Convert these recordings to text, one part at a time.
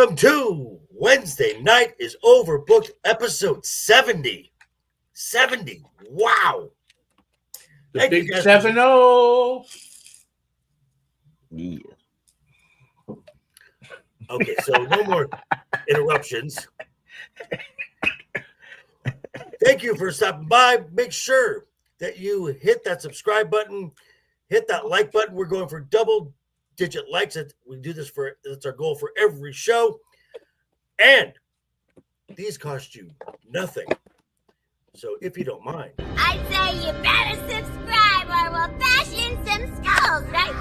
Welcome to Wednesday Night is Overbooked, episode 70. 70. Wow. The Thank big you guys 7-0. Yeah. Okay, so no more interruptions. Thank you for stopping by. Make sure that you hit that subscribe button, hit that like button. We're going for double-digit likes. We do this that's our goal for every show. And these cost you nothing. So if you don't mind, I'd say you better subscribe or we'll bash in some skulls, right?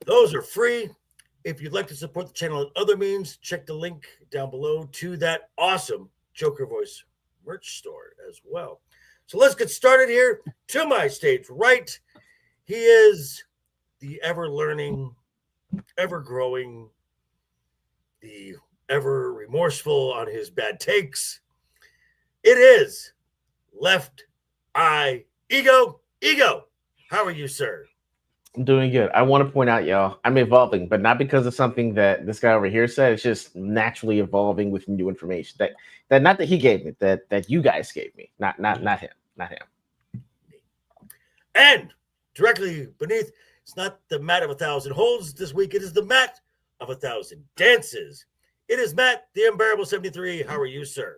those are free. If you'd like to support the channel in other means, check the link down below to that awesome Joker Voice merch store as well. So let's get started here. To my stage right, he is the ever-learning, ever-growing, the ever-remorseful on his bad takes. It is LeftEyeEgo. Ego, how are you, sir? I'm doing good. I want to point out, y'all, I'm evolving, but not because of something that this guy over here said. It's just naturally evolving with new information. That not that he gave me, that you guys gave me. Not him. And directly beneath, it's not the mat of 1,000 holds this week. It is the mat of 1,000 dances. It is Matt, the unbearable 73. How are you, sir?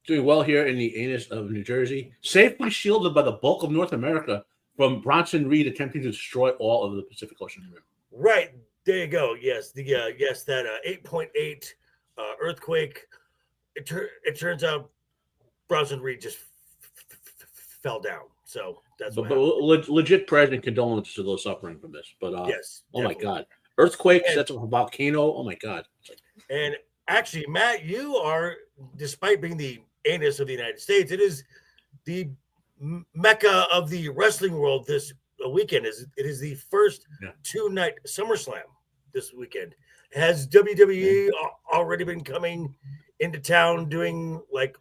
Doing well here in the anus of New Jersey, safely shielded by the bulk of North America from Bronson Reed attempting to destroy all of the Pacific Ocean Rim. Right. There you go. Yes. That 8.8 earthquake. It turns out Bronson Reed just fell down. So that's but legit prayers and condolences to those suffering from this. But yes. Oh definitely. my God. Earthquakes, that's a volcano. Oh my God. And actually, Matt, you are, despite being the anus of the United States, it is the mecca of the wrestling world this weekend. It is the first two-night SummerSlam this weekend. Has WWE already been coming into town doing like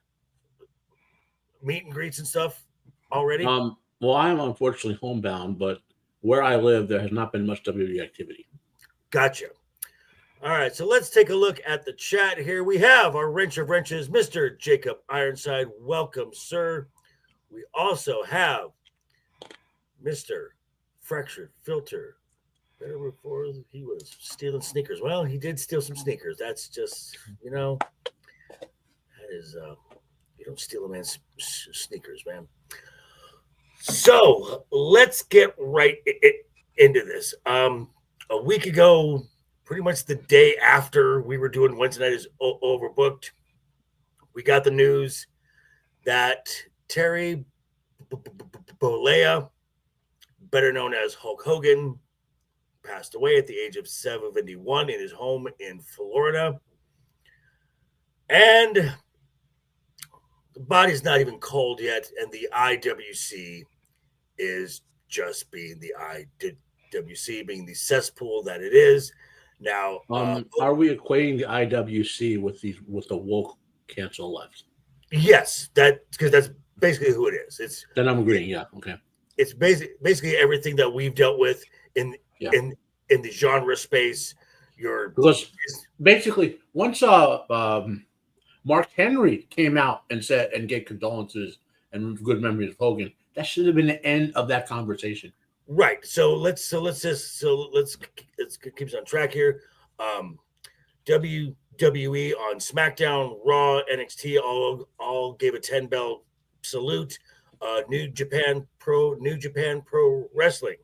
meet and greets and stuff already? Well, I'm unfortunately homebound, but where I live, there has not been much WWE activity. Gotcha. All right, so let's take a look at the chat here. We have our wrench of wrenches, Mr. Jacob Ironside. Welcome, sir. We also have Mr. Fractured Filter. Better before he was stealing sneakers. Well, he did steal some sneakers. That's just, that is, you don't steal a man's sneakers, man. So let's get right into this. A week ago, pretty much the day after we were doing Wednesday Night is Overbooked, we got the news that Terry Bollea, better known as Hulk Hogan, passed away at the age of 71 in his home in Florida. And the body's not even cold yet, and the IWC is just being the IWC, being the cesspool that it is. Now, are we equating the IWC with the woke cancel left? Yes, because that's basically who it is. Then I'm agreeing. Yeah, okay. It's basically everything that we've dealt with in the genre space. Because basically once Mark Henry came out and said and gave condolences and good memories of Hogan, that should have been the end of that conversation. Right. So let's keep us on track here. WWE on SmackDown, Raw, NXT all gave a 10-bell salute. New Japan Pro Wrestling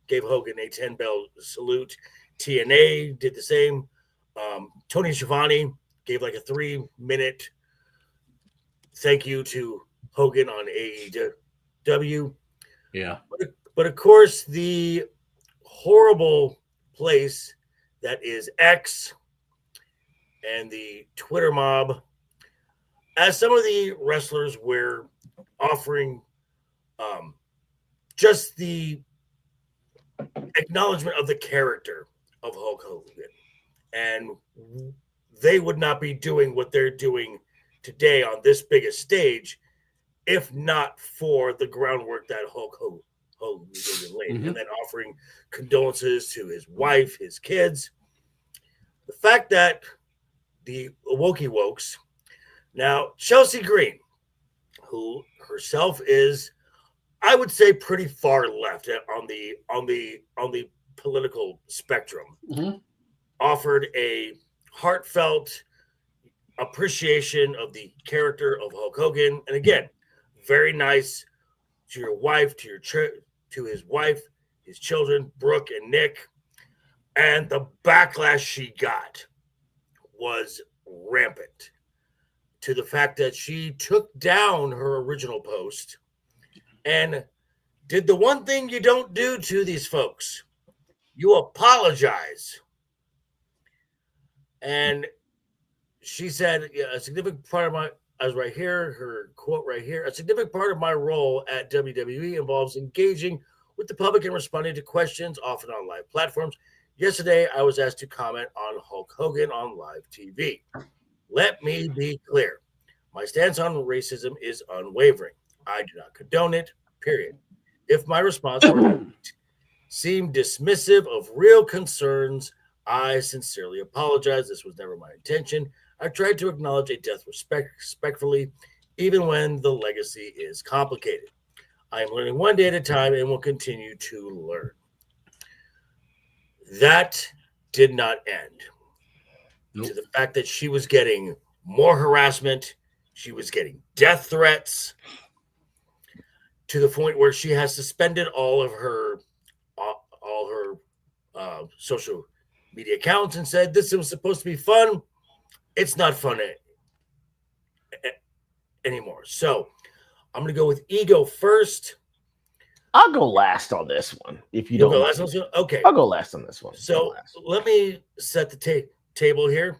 gave Hogan a 10-bell salute. TNA did the same. Tony Schiavone gave like a 3-minute thank you to Hogan on AEW. Yeah. But of course, the horrible place that is X and the Twitter mob, as some of the wrestlers were offering just the acknowledgement of the character of Hulk Hogan. And they would not be doing what they're doing today on this biggest stage if not for the groundwork that Hulk Hogan Lane, and then offering condolences to his wife, his kids. The fact that the Wokey Wokes, now Chelsea Green, who herself is, I would say, pretty far left on the political spectrum, offered a heartfelt appreciation of the character of Hulk Hogan, and again, very nice to your wife, to his wife, his children, Brooke and Nick, and the backlash she got was rampant, to the fact that she took down her original post and did the one thing you don't do to these folks. You apologize. And she said, a significant part of my, as right here, her quote right here, a significant part of my role at WWE involves engaging with the public and responding to questions, often on live platforms. Yesterday, I was asked to comment on Hulk Hogan on live TV. Let me be clear. My stance on racism is unwavering. I do not condone it, period. If my response seemed dismissive of real concerns, I sincerely apologize. This was never my intention. I tried to acknowledge a death respectfully, even when the legacy is complicated. I am learning one day at a time and will continue to learn. That did not end. Nope. To the fact that she was getting more harassment, she was getting death threats, to the point where she has suspended all her social media accounts and said, this was supposed to be fun. It's not fun anymore. So I'm going to go with Ego first. I'll go last on this one. If you don't go last on this one? Okay. I'll go last on this one. So let me set the table here,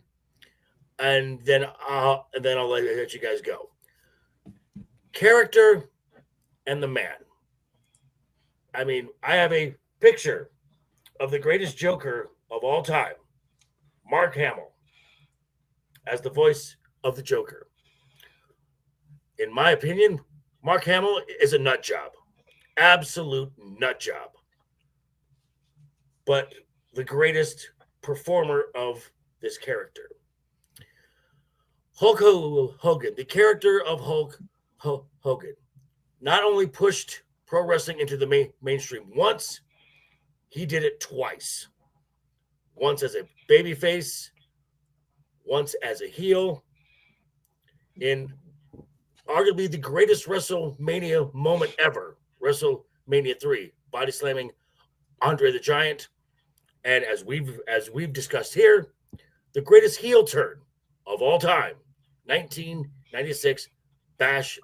and then I'll let you guys go. Character and the man. I mean, I have a picture of the greatest Joker of all time, Mark Hamill, as the voice of the Joker. In my opinion, Mark Hamill is a nut job. Absolute nut job. But the greatest performer of this character. Hulk Hogan, the character of Hulk Hogan, not only pushed pro wrestling into the mainstream once, he did it twice. Once as a babyface, once as a heel, in arguably the greatest WrestleMania moment ever, WrestleMania 3, body slamming Andre the Giant, and as we've discussed here, the greatest heel turn of all time, 1996 Bash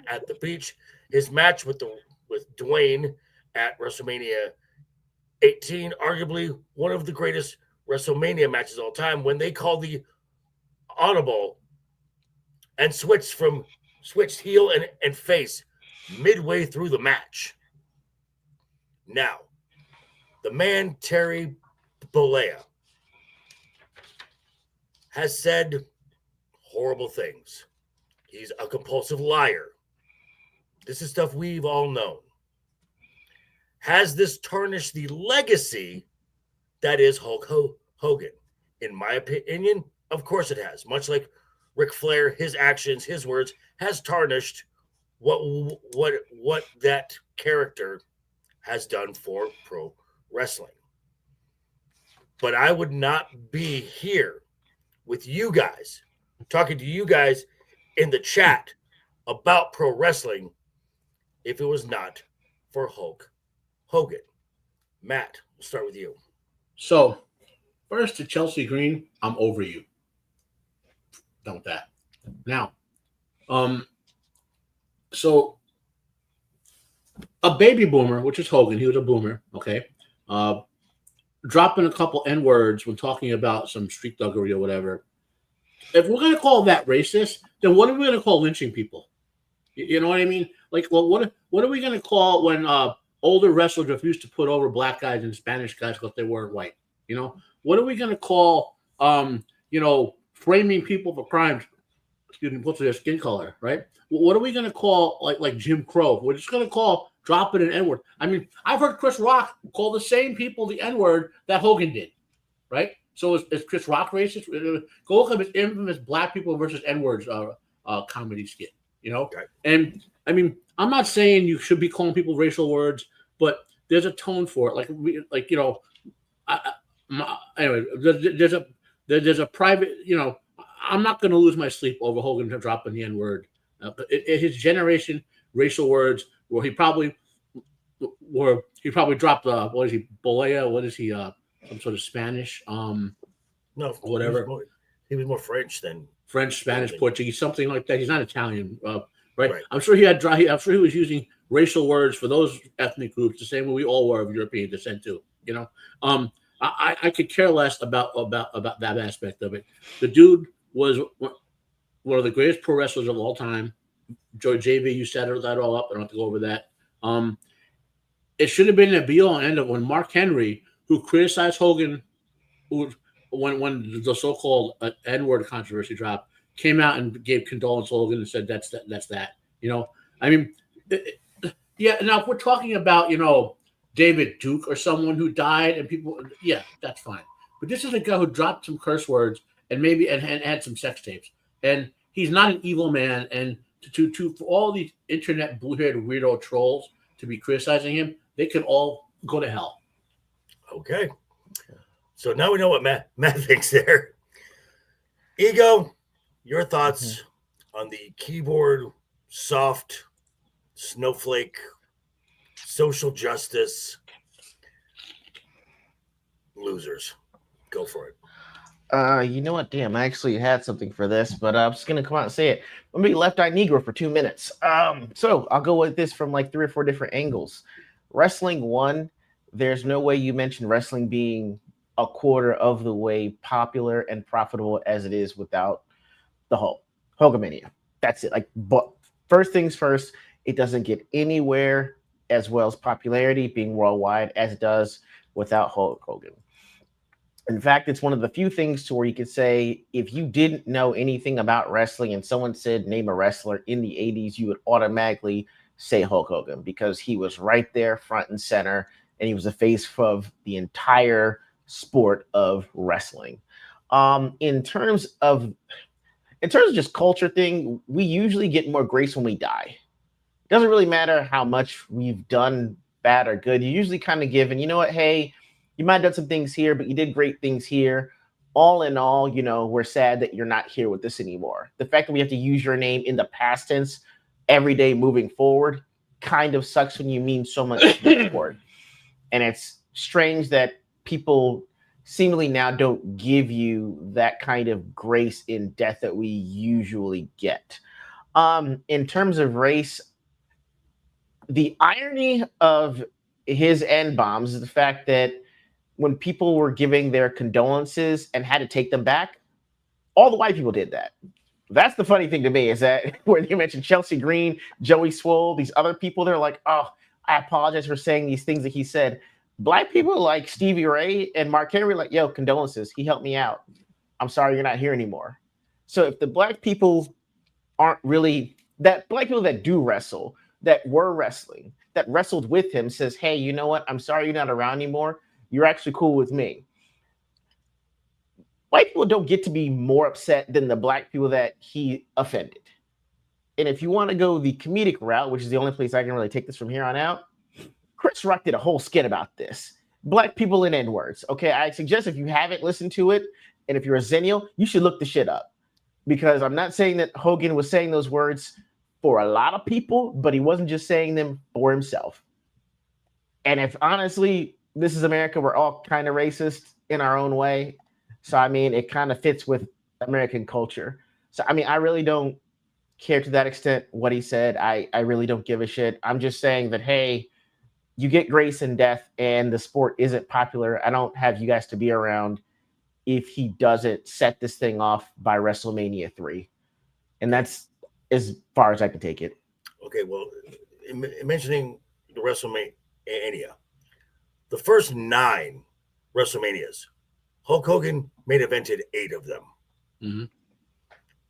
at the Beach, his match with Dwayne at WrestleMania 18, arguably one of the greatest WrestleMania matches of all time, when they called the audible and switched heel and face midway through the match. Now, the man Terry Bollea has said horrible things. He's a compulsive liar. This is stuff we've all known. Has this tarnished the legacy that is Hulk Hogan? In my opinion, of course it has. Much like Ric Flair, his actions, his words has tarnished what that character has done for pro wrestling. But I would not be here with you guys, talking to you guys in the chat about pro wrestling, if it was not for Hulk Hogan. Matt, we'll start with you. So, first to Chelsea Green, I'm over you. Done with that. Now, so a baby boomer, which is Hogan, he was a boomer, okay, dropping a couple N-words when talking about some street thuggery or whatever. If we're going to call that racist, then what are we going to call lynching people? You know what I mean? Like, well, what are we going to call when older wrestlers refused to put over black guys and Spanish guys because they weren't white? You know, what are we going to call, framing people for crimes, because of their skin color, right? What are we going to call like Jim Crow? We're just going to call dropping an N-word. I mean, I've heard Chris Rock call the same people the N-word that Hogan did, right? So is Chris Rock racist? Go look up his infamous Black People versus N-words comedy skit, you know? Okay. And, I mean, I'm not saying you should be calling people racial words, but there's a tone for it. Anyway, there's a private, I'm not going to lose my sleep over Hogan dropping the N-word. His generation, racial words, where he probably dropped what is he, Bolea? What is he? Some sort of Spanish? No, whatever. He was more French than French, Spanish, Portuguese, something like that. He's not Italian, right? Right. I'm sure he was using racial words for those ethnic groups the same way we all were of European descent too. I could care less about that aspect of it. The dude was one of the greatest pro wrestlers of all time. JV, you set that all up. I don't have to go over that. It should have been a be-all and end-all when Mark Henry, who criticized Hogan, when the so-called N-word controversy dropped, came out and gave condolence to Hogan and said that's that. I mean, yeah. Now, if we're talking about David Duke or someone who died and people, yeah, that's fine. But this is a guy who dropped some curse words and maybe and had some sex tapes, and he's not an evil man. And for all these internet blue-haired weirdo trolls to be criticizing him, they could all go to hell. Okay. So now we know what Matt thinks there. Ego, your thoughts on the keyboard soft snowflake social justice losers? Go for it. You know what? Damn, I actually had something for this, but I'm just gonna come out and say it. Let me be LeftEyeEgo for 2 minutes. So I'll go with this from like 3 or 4 different angles. Wrestling 1, there's no way you mention wrestling being a quarter of the way popular and profitable as it is without the Hogamania. That's it. But first things first, it doesn't get anywhere as well as popularity being worldwide as it does without Hulk Hogan. In fact, it's one of the few things to where you could say if you didn't know anything about wrestling and someone said name a wrestler in the 80s, you would automatically say Hulk Hogan because he was right there front and center and he was the face of the entire sport of wrestling. In terms of just culture thing, we usually get more grace when we die. It doesn't really matter how much we've done bad or good. You usually kind of give, and you know what, hey, you might have done some things here, but you did great things here. All in all, we're sad that you're not here with us anymore. The fact that we have to use your name in the past tense every day moving forward kind of sucks when you mean so much to the sport. And it's strange that people seemingly now don't give you that kind of grace in death that we usually get. In terms of race, the irony of his N-bombs is the fact that when people were giving their condolences and had to take them back, all the white people did that. That's the funny thing to me is that when you mentioned Chelsea Green, Joey Swole, these other people, they're like, oh, I apologize for saying these things that he said. Black people like Stevie Ray and Mark Henry, like, yo, condolences. He helped me out. I'm sorry you're not here anymore. So if the black people aren't really, that black people that do wrestle, that were wrestling, that wrestled with him says, hey, you know what? I'm sorry you're not around anymore. You're actually cool with me. White people don't get to be more upset than the black people that he offended. And if you want to go the comedic route, which is the only place I can really take this from here on out, Chris Rock did a whole skit about this. Black people and N-words. Okay, I suggest if you haven't listened to it, and if you're a Zennial, you should look the shit up. Because I'm not saying that Hogan was saying those words for a lot of people, but he wasn't just saying them for himself. And if honestly, this is America, we're all kind of racist in our own way. So, I mean, it kind of fits with American culture. So, I mean, I really don't care to that extent what he said. I really don't give a shit. I'm just saying that, hey, you get grace in death and the sport isn't popular. I don't have you guys to be around if he doesn't set this thing off by WrestleMania 3. And that's as far as I can take it. Okay, well, mentioning the WrestleMania, the first 9 WrestleManias, Hulk Hogan main evented 8 of them. Mm-hmm.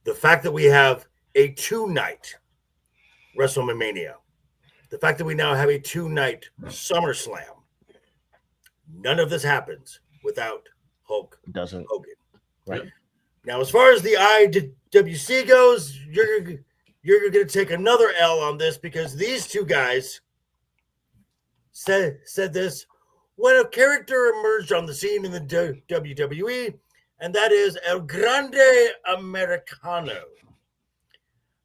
The fact that we have a 2-night WrestleMania the fact that we now have a 2-night SummerSlam, none of this happens without Hulk Doesn't Hogan. right? Now, as far as the IWC goes, you're going to take another L on this because these two guys said this when a character emerged on the scene in the WWE, and that is El Grande Americano.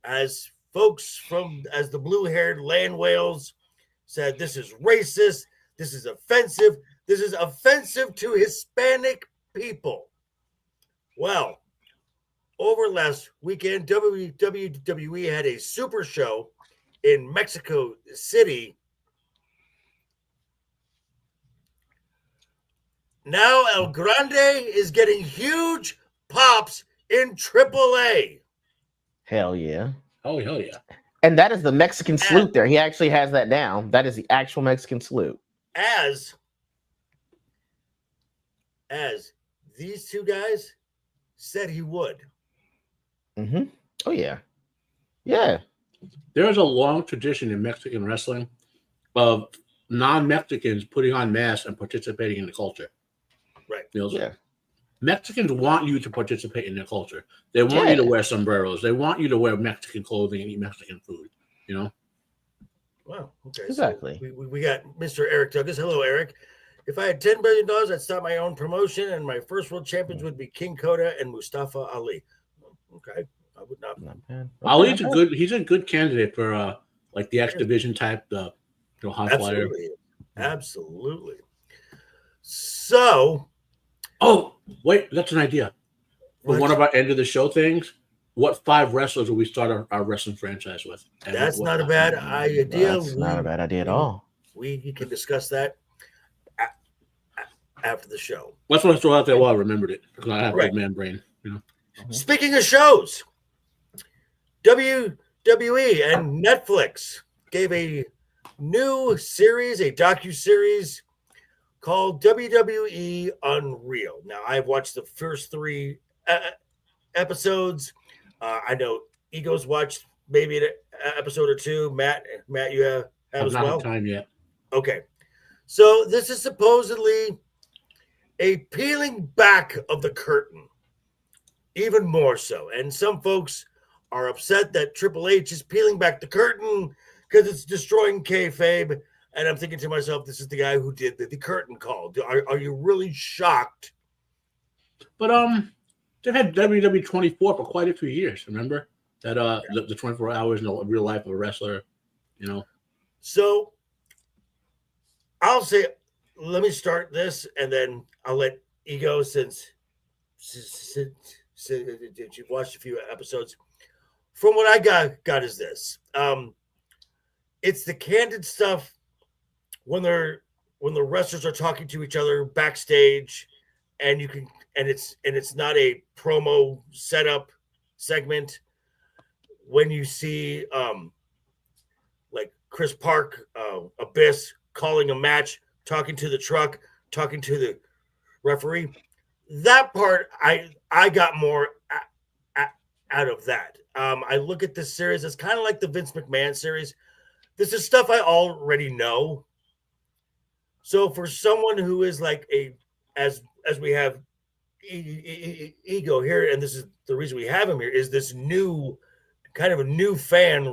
As the blue-haired land whales said, this is racist, this is offensive to Hispanic people. Well, over last weekend, WWE had a super show in Mexico City. Now El Grande is getting huge pops in AAA. Hell yeah. Oh, hell yeah. And that is the Mexican salute there. He actually has that down. That is the actual Mexican salute. As these two guys said he would. Mm-hmm. Oh, yeah. Yeah. There is a long tradition in Mexican wrestling of non-Mexicans putting on masks and participating in the culture. Right. You know, Yeah. Mexicans want you to participate in their culture. They want you to wear sombreros. They want you to wear Mexican clothing and eat Mexican food. You know. Wow. Okay. Exactly. So we got Mr. Eric Douglas. Hello, Eric. If I had $10 billion, I'd start my own promotion, and my first world champions would be King Koda and Mustafa Ali. Okay. I would not. Not bad. Ali's he's a good candidate for like the X Division type, the high flyer. Absolutely. Absolutely. So. Oh, wait, that's an idea. For What? one of our end of the show things, what 5 wrestlers will we start our wrestling franchise with? And That's not a bad idea. That's not a bad idea at all. We can discuss that after the show. That's what I threw out there while I remembered it, because I have Right. old man brain. You know. Speaking of shows, WWE and Netflix gave a new series, a docu-series called WWE Unreal. Now, I've watched the first 3 episodes. I know Ego's watched maybe an episode or 2. Matt, you have I've as not well? had time yet. Okay. So this is supposedly a peeling back of the curtain, even more so. And some folks are upset that Triple H is peeling back the curtain because it's destroying kayfabe. And I'm thinking to myself, this is the guy who did the curtain call. Are you really shocked? But they've had WWE 24 for quite a few years. Remember that the 24 hours in the real life of a wrestler, you know. So I'll say, let me start this, and then I'll let Ego, since you've watched a few episodes. From what I got is this. It's the candid stuff when the wrestlers are talking to each other backstage, and it's not a promo setup segment. When you see like Chris Park, Abyss calling a match, talking to the truck, talking to the referee, that part I got more out of that. I look at this series as kind of like the Vince McMahon series. This is stuff I already know. So for someone who is like as we have Ego here, and this is the reason we have him here, is this new kind of a new fan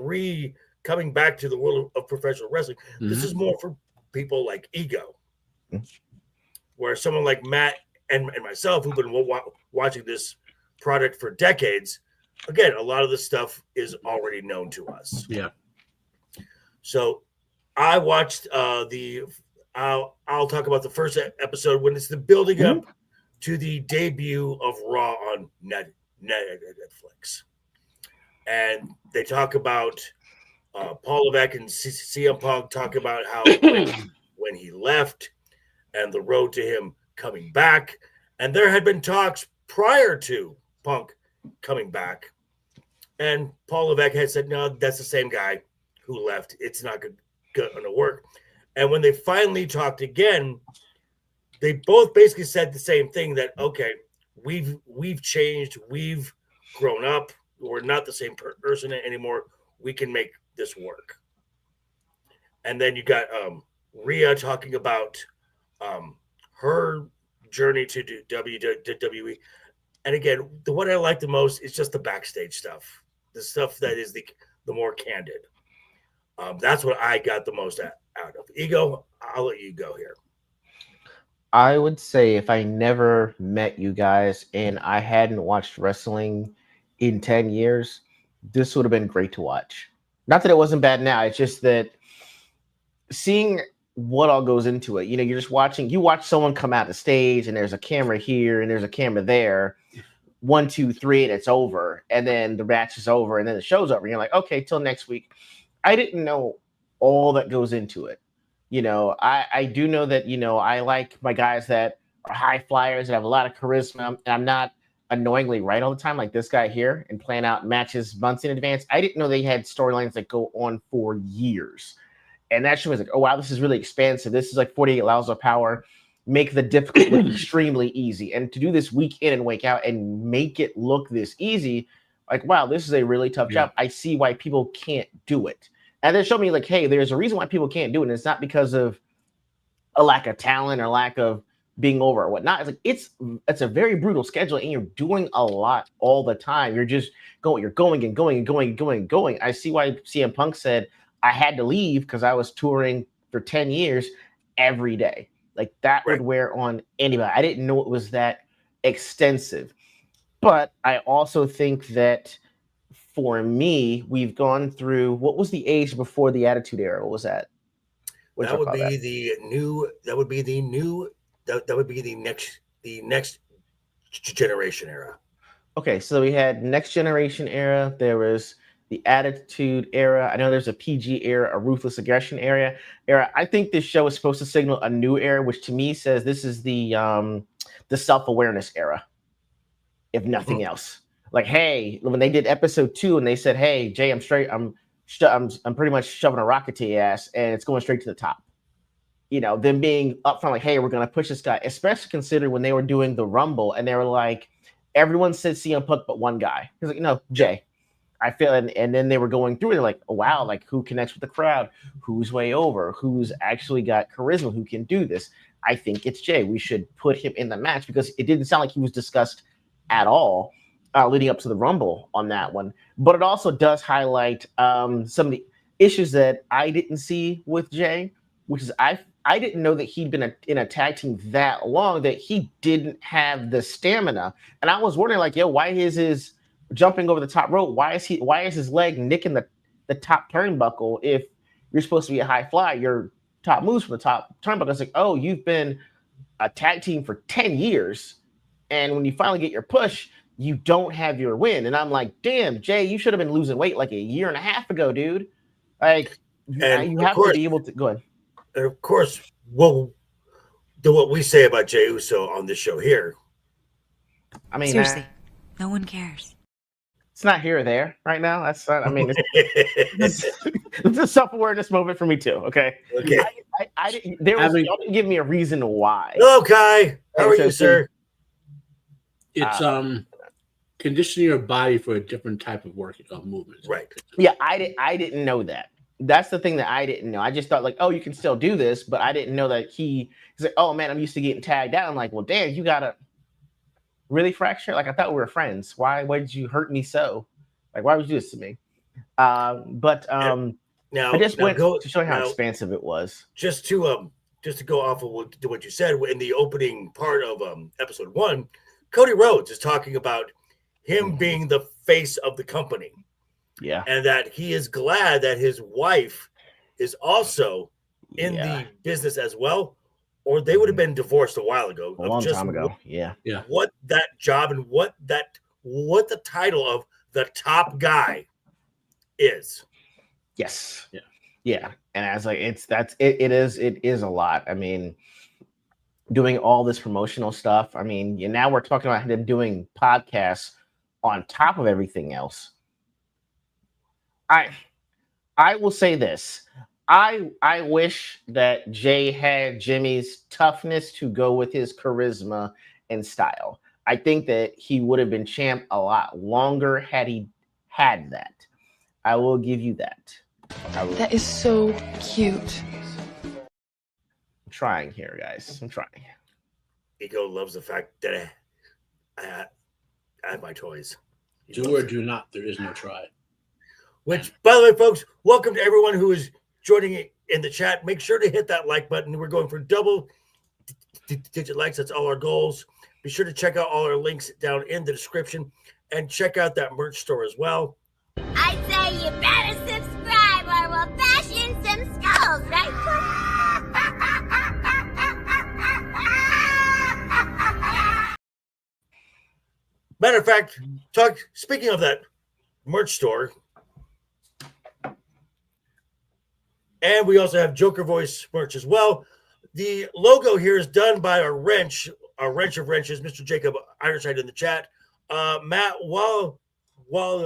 coming back to the world of professional wrestling. Mm-hmm. This is more for people like Ego, where someone like Matt and myself, who've been watching this product for decades, again, a lot of this stuff is already known to us. Yeah. So I watched I'll talk about the first episode when it's the building up to the debut of Raw on Netflix. And they talk about Paul Levesque and CM Punk talk about how when he left and the road to him coming back. And there had been talks prior to Punk coming back. And Paul Levesque had said, no, that's the same guy who left. It's not going to work. And when they finally talked again, they both basically said the same thing, that, okay, we've changed. We've grown up. We're not the same person anymore. We can make this work. And then you got Rhea talking about her journey to do WWE. And again, the one I like the most is just the backstage stuff, the stuff that is the more candid. That's what I got the most out of. Ego, I'll let you go here. I would say if I never met you guys and I hadn't watched wrestling in 10 years, this would have been great to watch. Not that it wasn't bad now, it's just that seeing what all goes into it, you're just watching, you watch someone come out the stage and there's a camera here and there's a camera there, 1, 2, 3, and it's over. And then the match is over and then the show's over. And you're like, okay, till next week. I didn't know all that goes into it. I do know that, I like my guys that are high flyers that have a lot of charisma, and I'm not annoyingly right all the time like this guy here and plan out matches months in advance. I didn't know they had storylines that go on for years. And that show was like, oh, wow, this is really expansive. This is like 48 Laws of Power. Make the difficult look extremely easy. And to do this week in and week out and make it look this easy, like, wow, this is a really tough job. I see why people can't do it. And they showed me like, hey, there's a reason why people can't do it. And it's not because of a lack of talent or lack of being over or whatnot. It's like it's a very brutal schedule and you're doing a lot all the time. You're just going and going. I see why CM Punk said I had to leave because I was touring for 10 years every day. Like that would wear on anybody. I didn't know it was that extensive. But I also think that for me, we've gone through, what was the age before the Attitude Era? What was that? That would be the next generation era. Okay, so we had next generation era. There was the Attitude Era. I know there's a PG era, a Ruthless Aggression era. I think this show is supposed to signal a new era, which to me says this is the self-awareness era, if nothing else. Like, hey, when they did episode 2 and they said, hey, Jay, I'm straight. I'm pretty much shoving a rocket to your ass and it's going straight to the top. Them being upfront, like, hey, we're going to push this guy, especially considering when they were doing the Rumble and they were like, everyone said CM Punk, but one guy. He's like, no, Jay. I feel, and then they were going through it. They're like, oh, wow, like who connects with the crowd? Who's way over? Who's actually got charisma? Who can do this? I think it's Jay. We should put him in the match because it didn't sound like he was discussed at all leading up to the Rumble on that one. But it also does highlight some of the issues that I didn't see with Jay, which is I didn't know that he'd been in a tag team that long, that he didn't have the stamina. And I was wondering, like, yo, why is his jumping over the top rope? Why is his leg nicking the top turnbuckle? If you're supposed to be a high fly, your top moves from the top turnbuckle. It's like, oh, you've been a tag team for 10 years. And when you finally get your push, you don't have your win. And I'm like, damn, Jay, you should have been losing weight like a year and a half ago, dude. Like, you have to be able to go ahead. And of course, what we say about Jey Uso on this show here. I mean, seriously, no one cares. It's not here or there right now. That's not, I mean, it's a self-awareness moment for me too. Okay. Okay. I didn't, y'all didn't give me a reason why. Hello, Kai. How are you, sir? It's conditioning your body for a different type of work movement. Right. Yeah, I didn't know that. That's the thing that I didn't know. I just thought like, oh, you can still do this, but I didn't know that he's like, oh man, I'm used to getting tagged out. I'm like, well, damn, you gotta really fracture. Like I thought we were friends. Why did you hurt me so? Like, why would you do this to me? Now I just went to show you how expansive it was. Just to go off of what you said in the opening part of episode 1, Cody Rhodes is talking about him being the face of the company. Yeah. And that he is glad that his wife is also in the business as well, or they would have been divorced a while ago. A long time ago. Yeah. What that job and what the title of the top guy is. Yes. Yeah. And as like it is a lot. I mean, doing all this promotional stuff. I mean, now we're talking about him doing podcasts on top of everything else. I will say this. I wish that Jay had Jimmy's toughness to go with his charisma and style. I think that he would have been champ a lot longer had he had that. I will give you that. That is so cute. I'm trying here, guys. I'm trying. Ego loves the fact that I have my toys. He Do loves or it. do not. There is no try. Which, by the way, folks, welcome to everyone who is joining in the chat. Make sure to hit that like button. We're going for double digit likes. That's all our goals. Be sure to check out all our links down in the description and check out that merch store as well. I say you better subscribe or we'll bash in some skulls, right? Matter of fact, speaking of that merch store, and we also have Joker Voice merch as well. The logo here is done by our wrench of wrenches, Mr. Jacob Ironside in the chat. Matt, while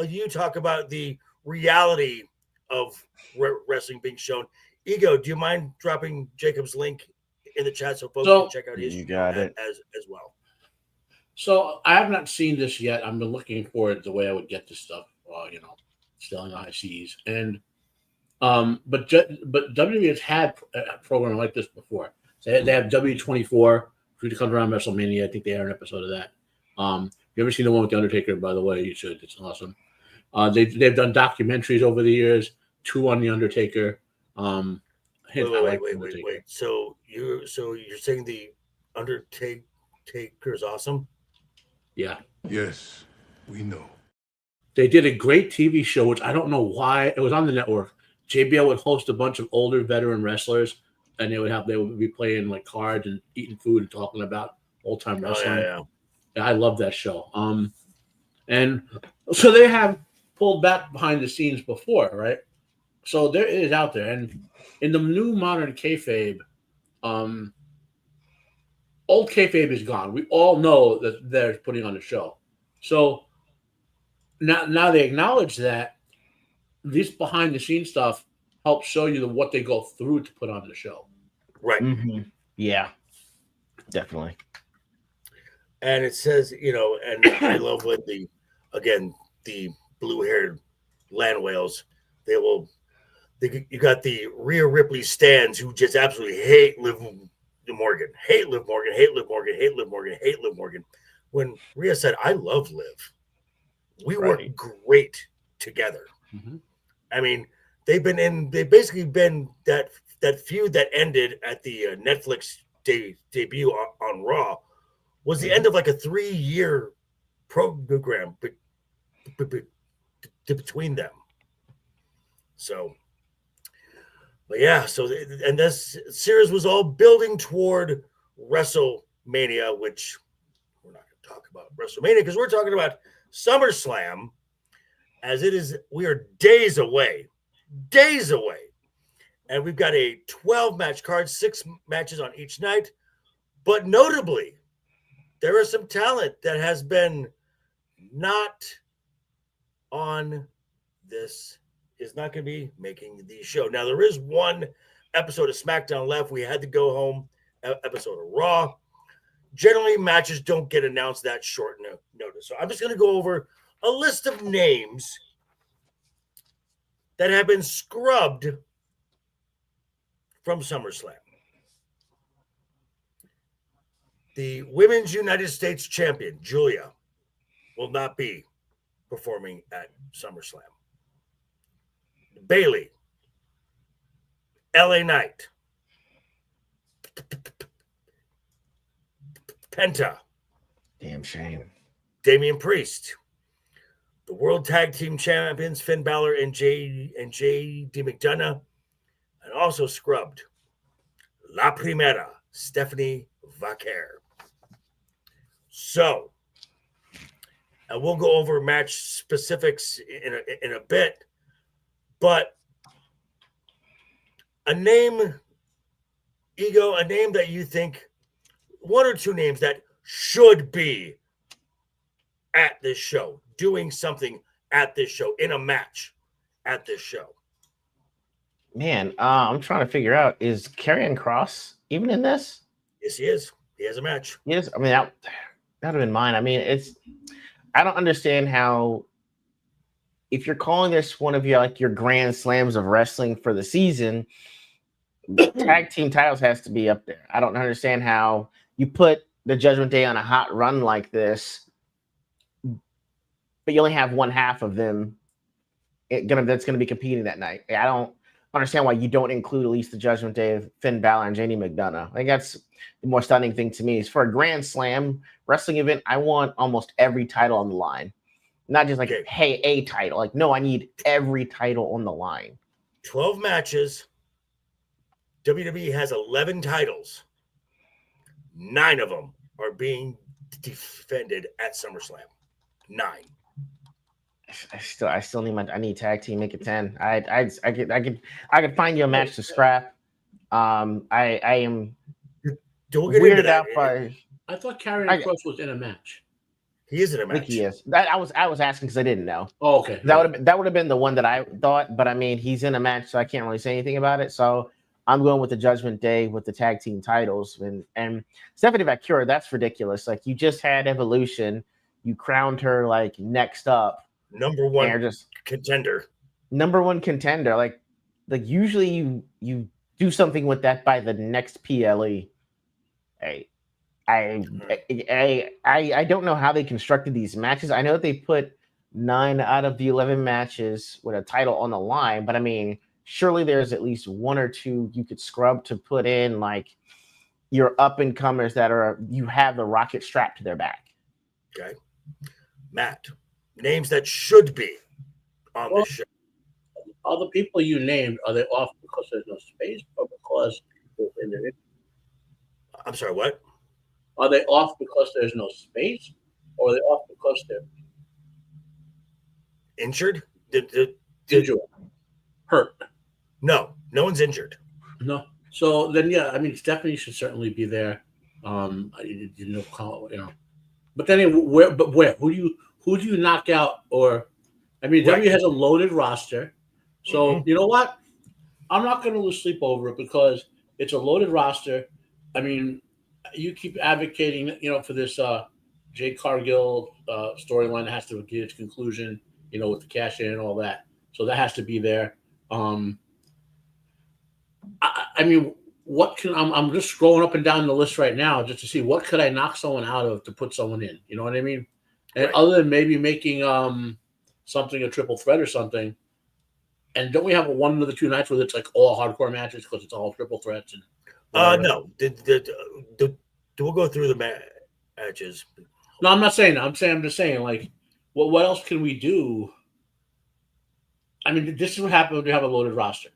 you talk about the reality of wrestling being shown, Ego, do you mind dropping Jacob's link in the chat so folks can check out his You got it. as well? So I have not seen this yet. I've been looking for it the way I would get this stuff, still in the high seas. And but WWE has had a program like this before. So they have W24, which comes around WrestleMania. I think they had an episode of that. You ever seen the one with the Undertaker? By the way, you should. It's awesome. They've done documentaries over the years. 2 on the Undertaker. Wait. So you're saying the Undertaker is awesome? Yeah. Yes, we know. They did a great TV show, which I don't know why. It was on the network. JBL would host a bunch of older veteran wrestlers, and they would be playing like cards and eating food and talking about old time wrestling. Yeah. I love that show. And so they have pulled back behind the scenes before, right? So there it is out there, and in the new modern kayfabe, old kayfabe is gone. We all know that they're putting on a show. So now they acknowledge that this behind the scenes stuff helps show you what they go through to put on the show. Right. Mm-hmm. Yeah, definitely. And it says, and I love when the blue-haired land whales, you got the Rhea Ripley stans who just absolutely hate Liv Morgan. When Rhea said, I love Liv. We work great together. Mm-hmm. I mean, they've basically been that feud that ended at the Netflix debut on Raw was the end of like a 3-year program between them. So, but yeah, and this series was all building toward WrestleMania, which we're not going to talk about WrestleMania because we're talking about SummerSlam, as it is. We are days away, and we've got a 12-match card, 6 matches on each night. But notably, there is some talent that has been not on this. Is not going to be making the show. Now, there is one episode of SmackDown left. We had to go home, episode of Raw. Generally, matches don't get announced that short notice. So I'm just going to go over a list of names that have been scrubbed from SummerSlam. The Women's United States Champion, Julia, will not be performing at SummerSlam. Bailey, LA Knight, Penta, Damn shame. Damian Priest, the World Tag Team Champions Finn Balor and J.D. McDonough, and also scrubbed La Primera, Stephanie Vaquer. So, and we'll go over match specifics in a bit. But a name that you think, 1 or 2 names that should be at this show, doing something at this show, in a match at this show. Man, I'm trying to figure out, is Karrion Kross even in this? Yes, he is. He has a match. Yes. I mean, that would have been mine. I mean, I don't understand how if you're calling this one of your like your grand slams of wrestling for the season, tag team titles has to be up there. I don't understand how you put the Judgment Day on a hot run like this, but you only have one half of them that's gonna be competing that night. I don't understand why you don't include at least the Judgment Day of Finn Balor and JD McDonough. I think that's the more stunning thing to me is for a Grand Slam wrestling event, I want almost every title on the line. Not just like, hey, a title. Like, no, I need every title on the line. 12 matches. WWE has 11 titles. 9 of them are being defended at SummerSlam. 9. I still need I need tag team, make it 10. I could find you a match to scrap. I am weirded out by. I thought Karrion Kross was in a match. He is in a match. I think he is. I was asking because I didn't know. Oh, okay. That would have been the one that I thought, but I mean he's in a match, so I can't really say anything about it. So I'm going with the Judgment Day with the tag team titles and Stephanie McCure. That's ridiculous. Like you just had Evolution, you crowned her like next up, number one contender. Number one contender. Like usually you do something with that by the next PLE. I don't know how they constructed these matches. I know that they put 9 out of the 11 matches with a title on the line, but I mean, surely there's at least 1 or 2 you could scrub to put in like your up and comers that you have the rocket strapped to their back. Okay, Matt, names that should be on this show. All the people you named, are they off because there's no space or because in their? I'm sorry, what? Are they off because there's no space, or are they off because they're injured? Injured? Hurt? No one's injured. No. So then, yeah, I mean, Stephanie should certainly be there. But then where? But where? Who do you knock out? Or, I mean, W has a loaded roster. So you know what? I'm not going to lose sleep over it because it's a loaded roster. I mean, you keep advocating, for this Jade Cargill storyline that has to get its conclusion, with the cash in and all that. So that has to be there. I mean, I'm just scrolling up and down the list right now just to see what could I knock someone out of to put someone in. You know what I mean? And other than maybe making something a triple threat or something. And don't we have one of the 2 nights where it's like all hardcore matches because it's all triple threats? And no. We'll go through the matches. No, I'm not saying that. I'm just saying, like, what else can we do? I mean, this is what happens when you have a loaded roster.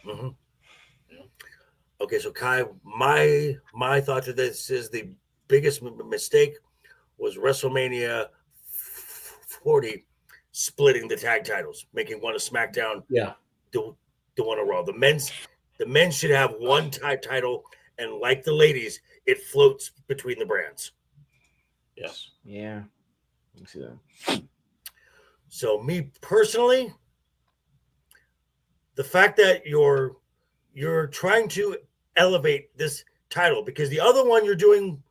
Mm-hmm. Okay, so Kai, my thought to this is the biggest mistake was WrestleMania 40 splitting the tag titles, making one a SmackDown, the one a Raw. The men should have one title, and like the ladies, it floats between the brands. Yes. Yeah. I see that. So me personally, the fact that you're trying to elevate this title, because the other one you're doing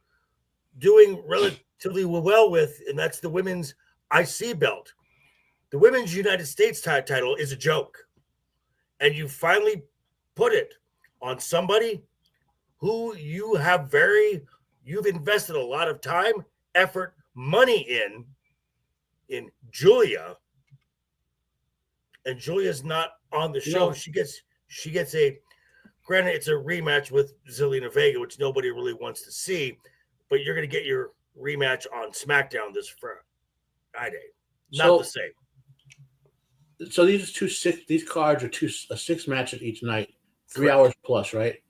relatively well with, and that's the women's IC belt. The women's United States title is a joke. And you finally put it on somebody who you've invested a lot of time, effort, money in Julia. And Julia's not on the show. No. She gets granted, it's a rematch with Zelina Vega, which nobody really wants to see, but you're going to get your rematch on SmackDown this Friday. Not the same. So these cards are a 6 matches each night, 3 hours plus, right?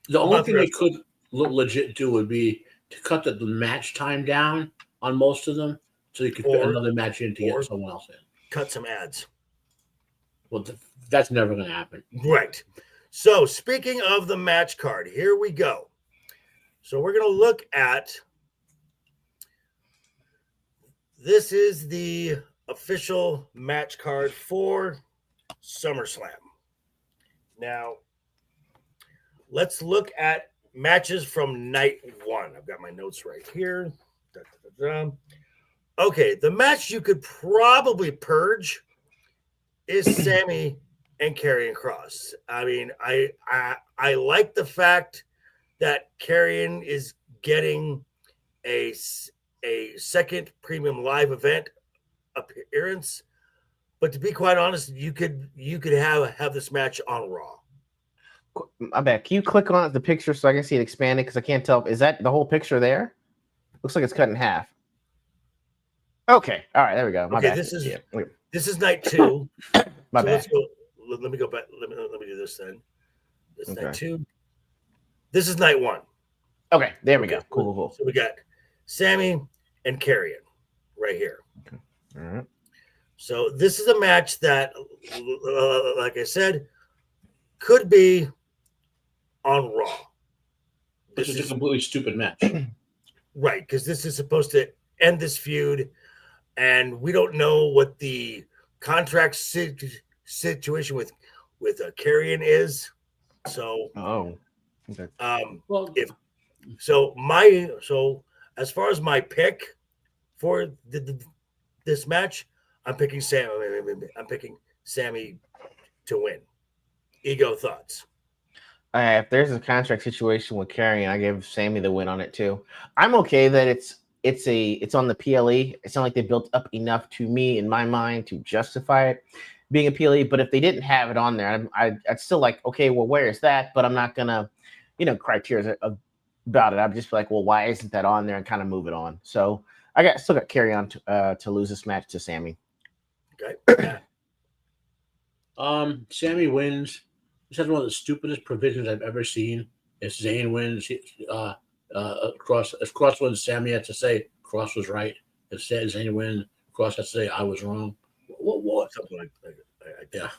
The only thing they could legit do would be to cut the match time down on most of them, so you could fit another match in to get someone else in. Cut some ads. Well, that's never going to happen. Right. So speaking of the match card, here we go. So we're going to look at, this is the official match card for SummerSlam. Now, let's look at matches from night 1. I've got my notes right here. Okay, the match you could probably purge is Sammy and Karrion Kross. I mean, I like the fact that Karrion is getting a second premium live event appearance, but to be quite honest, you could have this match on Raw. I bet. Can you click on the picture so I can see it expanded? Because I can't tell. Is that the whole picture there? Looks like it's cut in half. Okay. All right. There we go. My bad. This is night 2. My bad. Let's go. Let me go back. Let me do this then. This is night 2. This is night 1. Okay. There we go. Cool. So we got Sammy and Karrion right here. Okay. All right. So this is a match that, like I said, could be on Raw. This is a completely stupid match. Right, because this is supposed to end this feud, and we don't know what the contract situation with Karrion is. So, okay. As far as my pick for this match, I'm picking Sammy to win. Ego thoughts. If there's a contract situation with Karrion, I gave Sammy the win on it too. I'm okay that it's on the PLE. It's not like they built up enough to me in my mind to justify it being a PLE. But if they didn't have it on there, I'd still like, okay, well, where is that? But I'm not gonna, cry tears about it. I'm just like, well, why isn't that on there, and kind of move it on. So I still got Karrion to lose this match to Sammy. Okay. Sammy wins. This is one of the stupidest provisions I've ever seen. If Zayn wins, Kross wins, Sammy has to say Kross was right. If Zayn wins, Kross has to say I was wrong. What? Something like that. Yeah.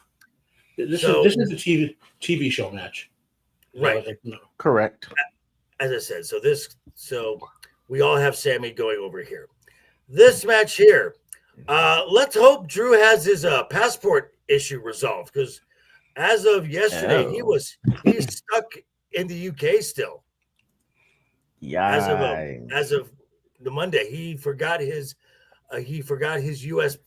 This is a TV show match. Right. Correct. As I said, so we all have Sammy going over here. This match here, let's hope Drew has his passport issue resolved, because as of yesterday, he's stuck in the UK still. Yeah. As of the Monday, he forgot his US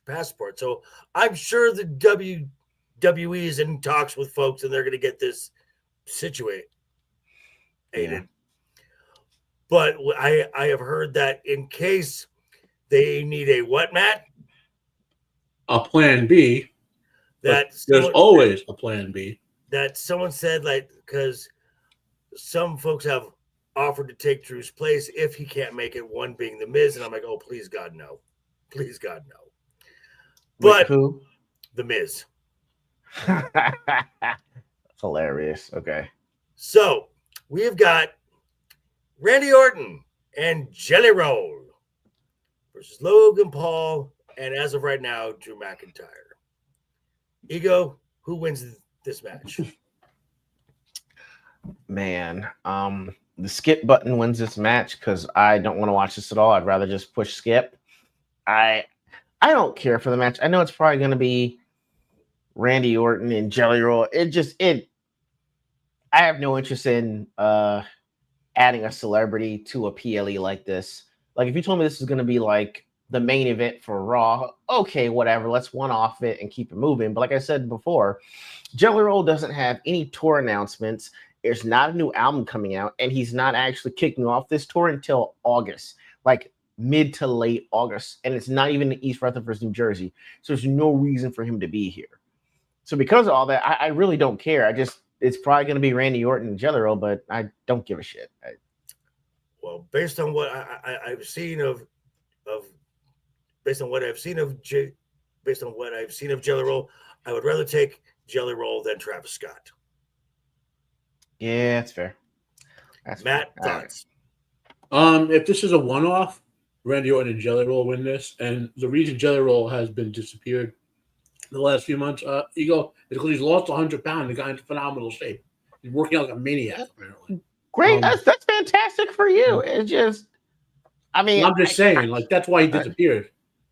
passport. So I'm sure the WWE is in talks with folks, and they're going to get this situated. Yeah. But I have heard that in case they need a what, Matt? A plan B. There's always a plan B. That someone said, like, because some folks have offered to take Drew's place if he can't make it, one being The Miz. And I'm like, oh, please, God, no. Please, God, no. But who? The Miz. That's hilarious. Okay. So we have got Randy Orton and Jelly Roll versus Logan Paul, and as of right now, Drew McIntyre. Ego, who wins this match? Man, the skip button wins this match because I don't want to watch this at all. I'd rather just push skip. I don't care for the match. I know it's probably going to be Randy Orton and Jelly Roll. I have no interest in adding a celebrity to a PLE like this. Like, if you told me this is going to be like the main event for Raw, okay, whatever. Let's one-off it and keep it moving. But like I said before, Jelly Roll doesn't have any tour announcements. There's not a new album coming out, and he's not actually kicking off this tour until August, like mid to late August. And it's not even in East Rutherford, New Jersey. So there's no reason for him to be here. So because of all that, I really don't care. It's probably going to be Randy Orton and Jelly Roll, but I don't give a shit. Well, based on what I've seen of Jelly Roll, I would rather take Jelly Roll than Travis Scott. Yeah, that's fair. Matt, thoughts? If this is a one-off, Randy Orton and Jelly Roll win this, and the reason Jelly Roll has been disappeared the last few months, Ego, is because he's lost 100 pounds. The guy's in phenomenal shape. He's working out like a maniac, apparently. Great, that's fantastic for you. It's just, I'm just saying, like, that's why he disappeared.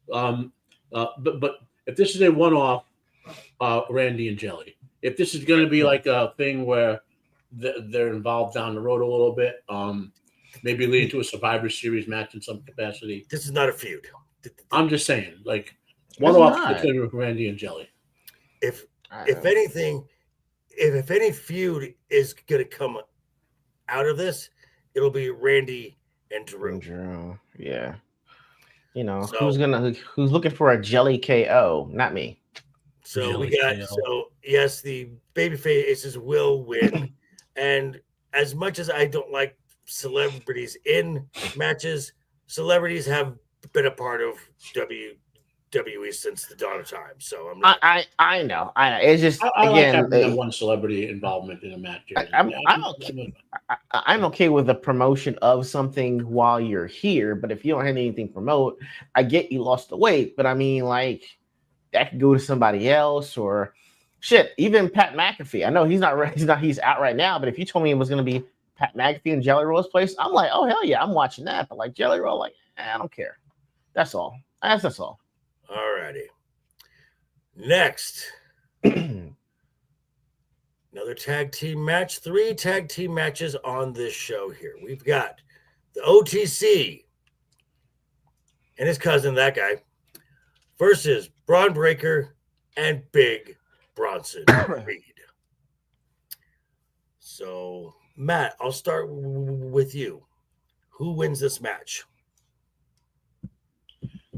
But if this is a one-off, Randy and Jelly, if this is going to be like a thing where they're involved down the road a little bit, maybe leading to a Survivor Series match in some capacity. This is not a feud. I'm just saying, like, One It's off not. between Randy and Jelly. If anything, if any feud is gonna come out of this, it'll be Randy and Drew. Yeah. You know, So- who's looking for a jelly KO? Not me. So we Jelly got KO. so yes, the babyfaces will win, and as much as I don't like celebrities in matches, celebrities have been a part of WWE since the dawn of time. So I'm not. I know. It's just I like again, having that one celebrity involvement in a match. Here. I'm okay with the promotion of something while you're here, but if you don't have anything to promote, I get you lost the weight, but I mean, like, that could go to somebody else or shit. Even Pat McAfee. I know he's out right now, but if you told me it was going to be Pat McAfee in Jelly Roll's place, I'm like, oh hell yeah, I'm watching that. But like Jelly Roll, like, I don't care. That's all. That's all. All righty. Next, another tag team match. 3 tag team matches on this show here. We've got the OTC and his cousin, that guy, versus Braun Breaker and Big Bronson Reed. So, Matt, I'll start with you. Who wins this match?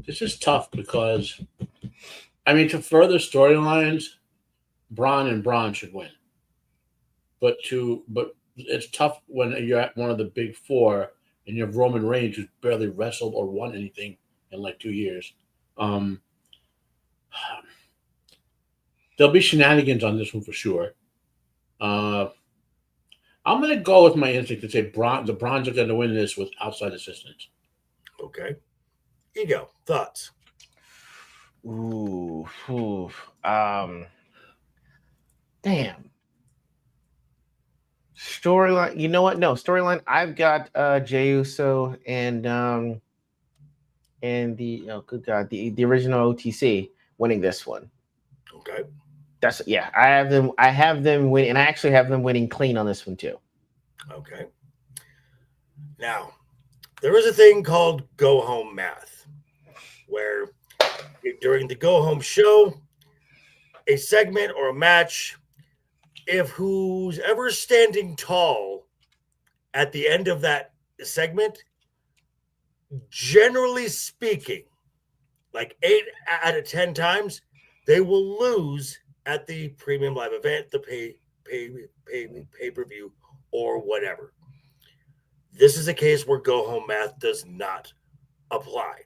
This is tough because, I mean, to further storylines, Braun and Braun should win. But it's tough when you're at one of the big 4 and you have Roman Reigns, who's barely wrestled or won anything in like 2 years. There'll be shenanigans on this one for sure. I'm going to go with my instinct to say the Browns are going to win this with outside assistance. Okay. Ego, thoughts? Ooh. Damn. Storyline. You know what? No, storyline. I've got Jey Uso and the good God, the original OTC winning this one. Okay. I have them win, and I actually have them winning clean on this one too. Okay. Now, there is a thing called go home math, where during the go home show, a segment or a match, if who's ever standing tall at the end of that segment, generally speaking, like 8 out of 10 times, they will lose at the premium live event, the pay-per-view, or whatever. This is a case where go home math does not apply.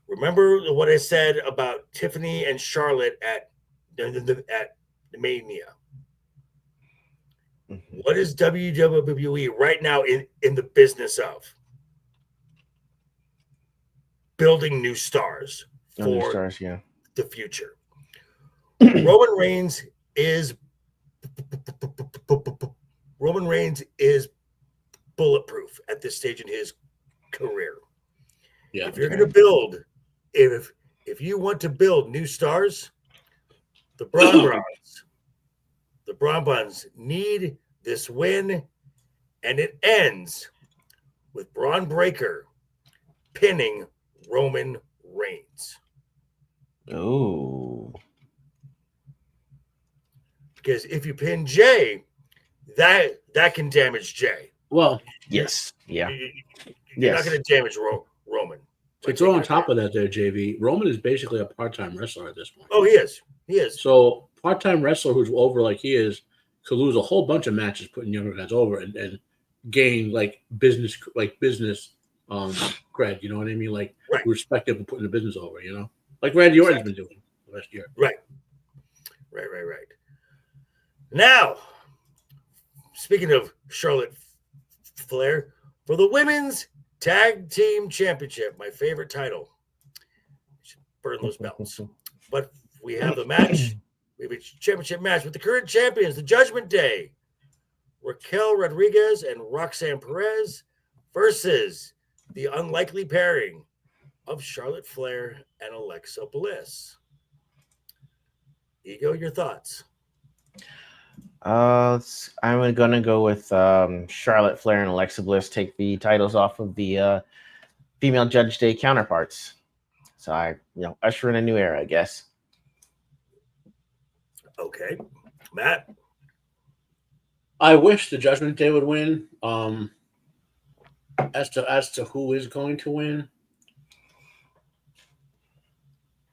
Remember what I said about Tiffany and Charlotte at Mania. What is WWE right now in the business of? Building new stars for the future. Roman Reigns is bulletproof at this stage in his career. Yeah. If you're going to build, if you want to build new stars, the Braun Buns need this win, and it ends with Braun Breaker pinning Roman Reigns. Oh. Because if you pin Jay, that can damage Jay. Well, yes. Yeah. You're not going to damage Roman. To throw on top of that there, JV, Roman is basically a part-time wrestler at this point. Oh, he is. He is. So part-time wrestler who's over like he is could lose a whole bunch of matches putting younger guys over and gain like business cred, you know what I mean? Like respect him for putting the business over, you know? Like Randy Orton's been doing the last year. Right. Now, speaking of Charlotte Flair, for the Women's Tag Team Championship, my favorite title. Should burn those belts. But we have the match. We have a championship match with the current champions, the Judgment Day, Raquel Rodriguez and Roxanne Perez versus the unlikely pairing of Charlotte Flair and Alexa Bliss. Ego, your thoughts? I'm gonna go with Charlotte Flair and Alexa Bliss take the titles off of the female Judge Day counterparts. So usher in a new era, I guess. Okay, Matt. I wish the Judgment Day would win. As to who is going to win,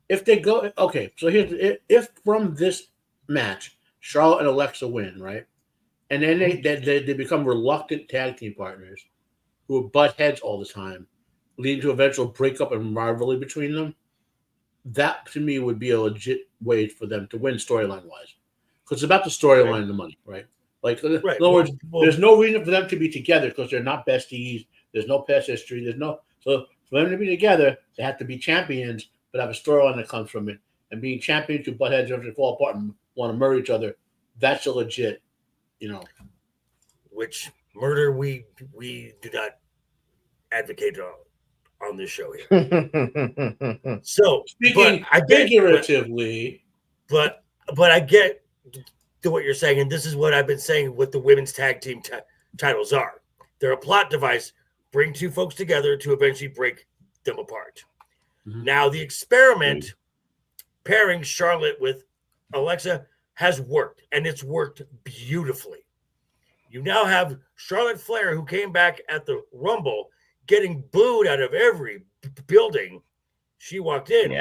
if they go so here's if from this match Charlotte and Alexa win, right, and then they become reluctant tag team partners who butt heads all the time, leading to eventual breakup and rivalry between them. That to me would be a legit way for them to win storyline wise, because it's about the storyline and the money, right? Like, in other words, there's no reason for them to be together because they're not besties. There's no past history. So for them to be together, they have to be champions, but have a storyline that comes from it. And being champions who butt heads after they fall apart and want to murder each other, that's a legit, Which murder we do not advocate on this show here. So speaking figuratively, but I get to what you're saying, and this is what I've been saying what the women's tag team titles are. They're a plot device, bring two folks together to eventually break them apart. Mm-hmm. Now, the experiment pairing Charlotte with Alexa has worked, and it's worked beautifully. You now have Charlotte Flair, who came back at the Rumble, getting booed out of every building she walked in,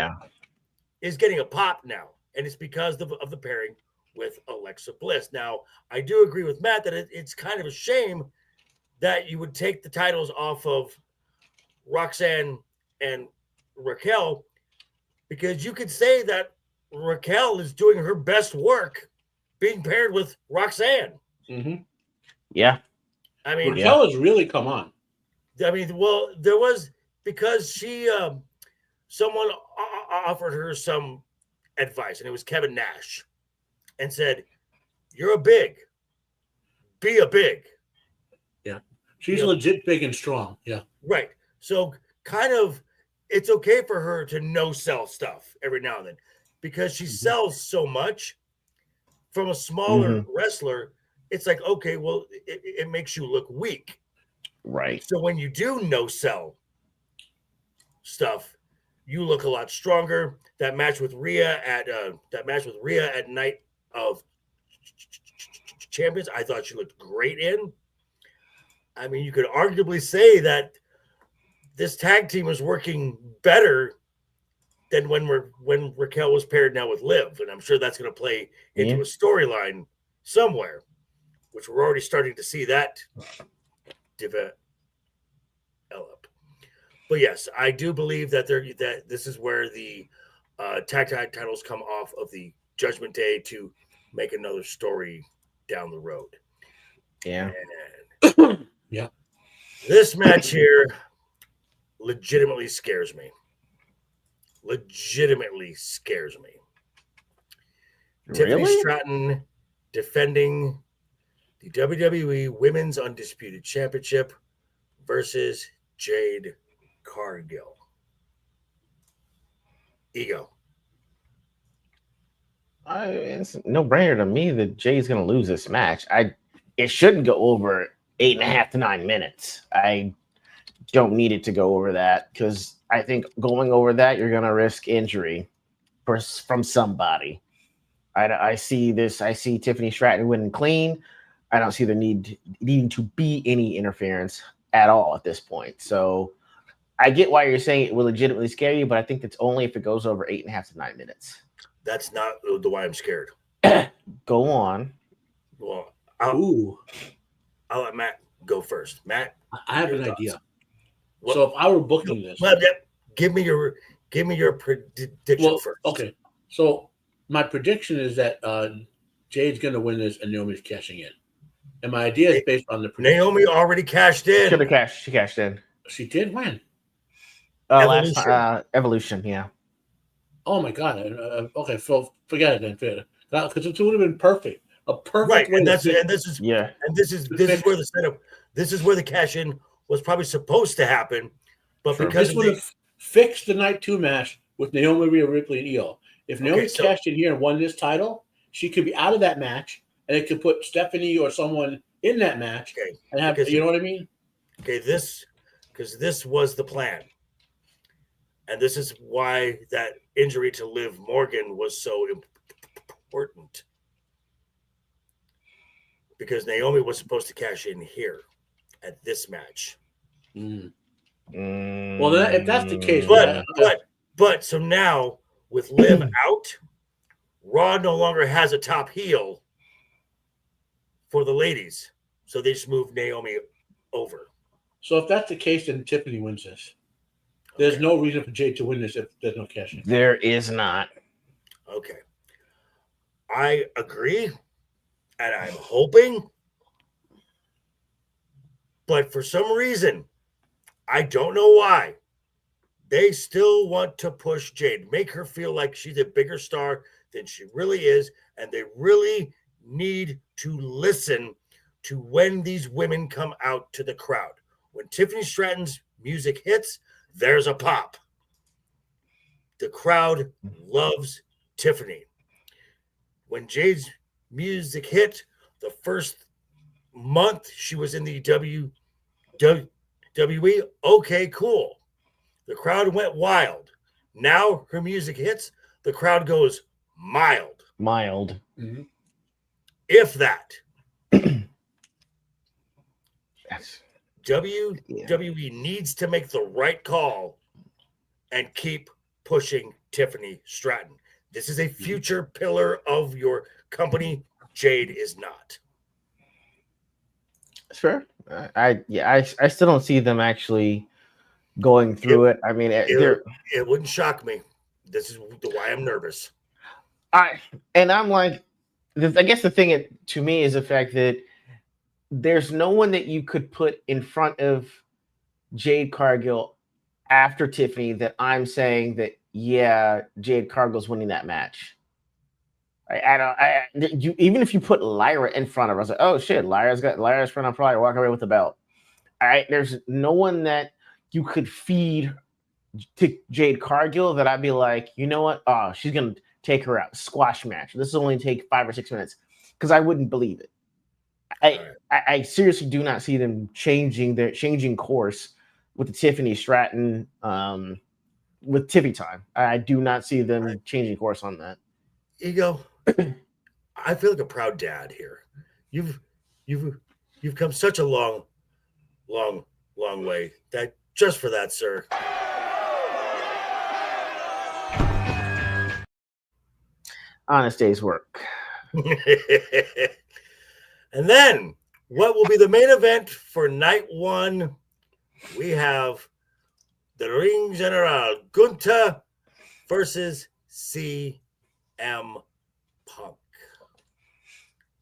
is getting a pop now, and it's because of the pairing with Alexa Bliss. Now, I do agree with Matt that it's kind of a shame that you would take the titles off of Roxanne and Raquel, because you could say that Raquel is doing her best work being paired with Roxanne. Mm-hmm. Yeah. I mean, Raquel has really come on. I mean, well, there was, because she, someone offered her some advice, and it was Kevin Nash, and said, "You're a big, be a big." Yeah. She's legit big and strong. Yeah. Right. So kind of, it's okay for her to no-sell stuff every now and then, because she sells so much from a smaller wrestler. It's like, okay, well, it makes you look weak. Right. So when you do no-sell stuff, you look a lot stronger. That match with Rhea at Night of Champions, I thought she looked great in. I mean, you could arguably say that this tag team is working better than when Raquel was paired now with Liv, and I'm sure that's going to play into a storyline somewhere, which we're already starting to see that develop. But yes, I do believe that this is where the tag titles come off of the Judgment Day to make another story down the road. Yeah. And this match here legitimately scares me. Tiffany Stratton defending the WWE Women's Undisputed Championship versus Jade Cargill. Ego. It's no brainer to me that Jay's going to lose this match. It shouldn't go over 8.5 to 9 minutes. I don't need it to go over that, because I think going over that, you're going to risk injury from somebody. I see Tiffany Stratton winning clean. I don't see the needing to be any interference at all at this point. So I get why you're saying it will legitimately scare you, but I think it's only if it goes over 8.5 to 9 minutes. That's not the why I'm scared. Go on. Well, I'll let Matt go first. Matt, I have an idea. So if I were booking this, give me your prediction first. Okay. So my prediction is that Jade's going to win this and Naomi's cashing in. And my idea is based on the prediction. Naomi already cashed in. She cashed in. She did when? Evolution, yeah. Oh my God. Okay, so forget it then. Because it would have been perfect. A perfect way. This is where the setup. This is where the cash in was probably supposed to happen, but because this would have fixed the night 2 match with Naomi, Rhea Ripley, and Io. If Naomi cashed in here and won this title, she could be out of that match, and it could put Stephanie or someone in that match and have. You know what I mean? Okay, this was the plan. And this is why that injury to Liv Morgan was so important. Because Naomi was supposed to cash in here at this match. Well, then, if that's the case, But so now with Liv out, Raw no longer has a top heel for the ladies. So they just moved Naomi over. So if that's the case, then Tiffany wins this. There's no reason for Jade to win this if there's no cash in. There is not. Okay. I agree. And I'm hoping. But for some reason, I don't know why, they still want to push Jade, make her feel like she's a bigger star than she really is. And they really need to listen to when these women come out to the crowd. When Tiffany Stratton's music hits, there's a pop. The crowd loves Tiffany. When Jade's music hit, the first month she was in the WWE, okay, cool. The crowd went wild. Now her music hits, the crowd goes mild. Mild. Mm-hmm. If that. Yes. WWE needs to make the right call and keep pushing Tiffany Stratton. This is a future pillar of your company. Jade is not. Sure. I still don't see them actually going through it. I mean, it wouldn't shock me. This is why I'm nervous. I'm like, I guess the thing to me is the fact that there's no one that you could put in front of Jade Cargill after Tiffany that I'm saying that, yeah, Jade Cargill's winning that match. Even if you put Lyra in front of her, I was like, oh shit, Lyra's front. I'll probably walk away with the belt. All right, there's no one that you could feed to Jade Cargill that I'd be like, you know what? Oh, she's gonna take her out. Squash match. This will only take 5 or 6 minutes because I wouldn't believe it. I seriously do not see them changing course with the Tiffany Stratton with Tiffy time. I do not see them changing course on that. Ego, I feel like a proud dad here. You've come such a long way. That just for that, sir. Honest day's work. And then, what will be the main event for night one? We have the Ring General Gunther versus CM Punk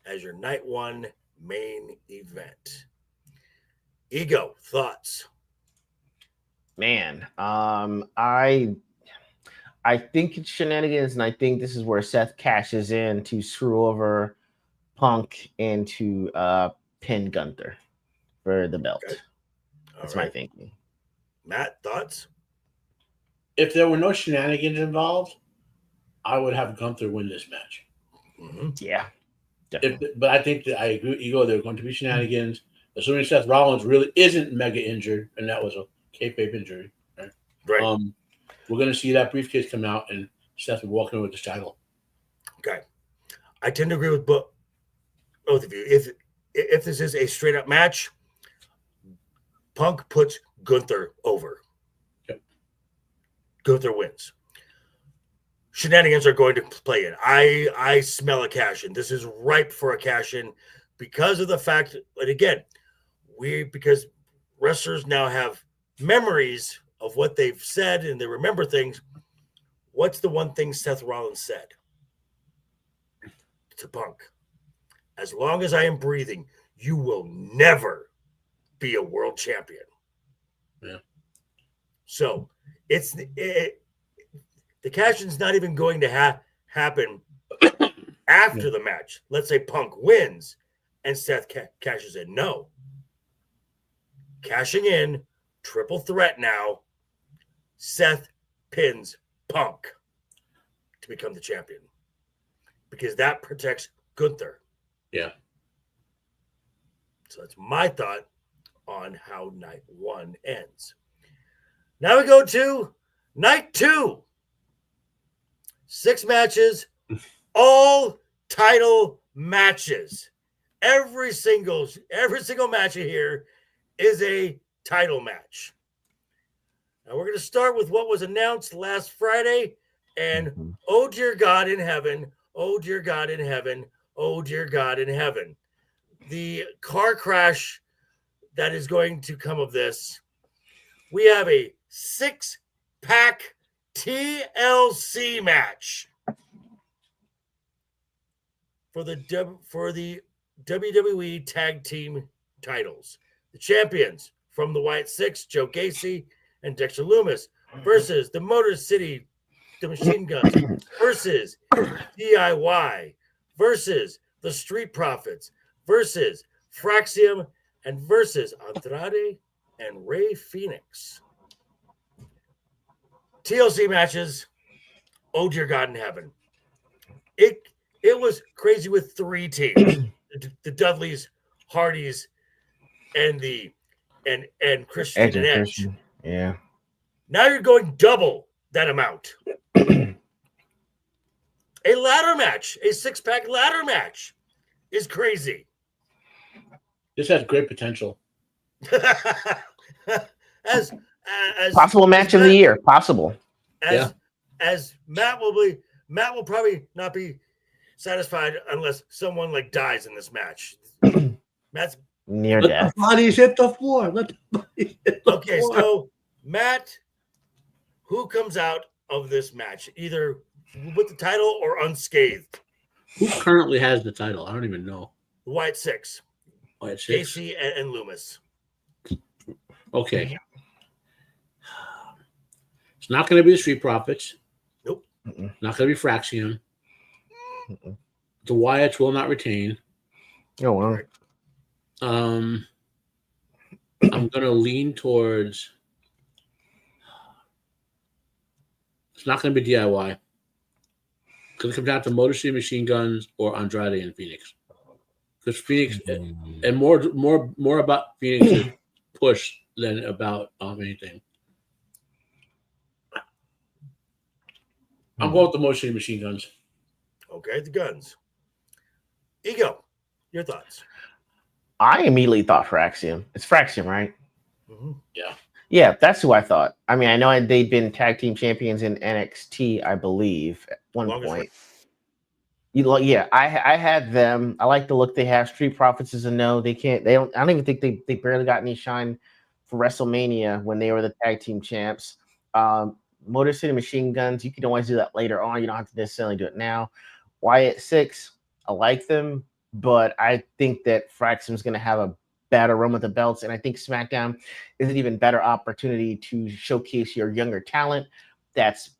as your night one main event. Ego, thoughts? Man, I think it's shenanigans, and I think this is where Seth cashes in to screw over Punk and to pin Gunther for the belt. Okay. That's my thinking. Matt, thoughts? If there were no shenanigans involved, I would have Gunther win this match. Mm-hmm. Yeah, definitely. But I think that I agree with Ego. There are going to be shenanigans. Assuming Seth Rollins really isn't mega injured, and that was a kayfabe injury. Right. We're going to see that briefcase come out, and Seth walking with the title. Okay. I tend to agree with both of you. If this is a straight up match, Punk puts Gunther over. Yep. Gunther wins. Shenanigans are going to play in. I smell a cash in. This is ripe for a cash in because of the fact, and again, because wrestlers now have memories of what they've said and they remember things. What's the one thing Seth Rollins said to Punk? As long as I am breathing, you will never be a world champion. Yeah. So the cash-in's not even going to happen after the match. Let's say Punk wins and Seth cashes in. No. Cashing in, triple threat now. Seth pins Punk to become the champion because that protects Gunther. Yeah. So that's my thought on how night one ends. Now we go to Night 2. 6 matches, all title matches. Every single match here is a title match. Now we're going to start with what was announced last Friday. And oh dear God in heaven, oh dear God in heaven, oh dear God in heaven. The car crash that is going to come of this. We have a 6-pack TLC match for the WWE Tag Team titles. The champions from the White Six, Joe Gacy and Dexter Lumis, versus the Motor City, the Machine Guns, versus DIY, versus the Street Profits, versus Fraxium, and versus Andrade and Rey Fenix. TLC matches, oh dear God in heaven. It was crazy with 3 teams. The Dudleys, Hardys, and Christian and Edge. Christian. Yeah. Now you're going double that amount. A ladder match, a 6-pack ladder match is crazy. This has great potential. as Possible match of the year. Possible. As Matt will probably not be satisfied unless someone like dies in this match. Matt's near Let death. the bodies hit the floor. okay. So Matt, who comes out of this match either with the title or unscathed? Who currently has the title? I don't even know. The White Six. White Six. Gacy and Loomis. Okay. It's not going to be the Street Profits. Nope. Not going to be Fraxium. The Wyatts will not retain. Oh, well. I'm going to lean towards. It's not going to be DIY. It's going to come down to Motor City Machine Guns or Andrade and Phoenix. Because Phoenix and more about Phoenix's push than about anything. I'm going with the Motor City Machine Guns. Okay, the Guns. Ego, your thoughts? I immediately thought Fraxium. It's Fraxium, right? Mm-hmm. Yeah. Yeah, that's who I thought. I mean, I know they'd been tag team champions in NXT, I believe, at one point. Yeah, I had them. I like the look they have. Street Profits is a no. They can't. They don't. I don't even think they barely got any shine for WrestleMania when they were the tag team champs. Motor City Machine Guns. You can always do that later on. You don't have to necessarily do it now. Wyatt Six. I like them, but I think that Fraxium's going to have a better run with the belts, and I think SmackDown is an even better opportunity to showcase your younger talent that's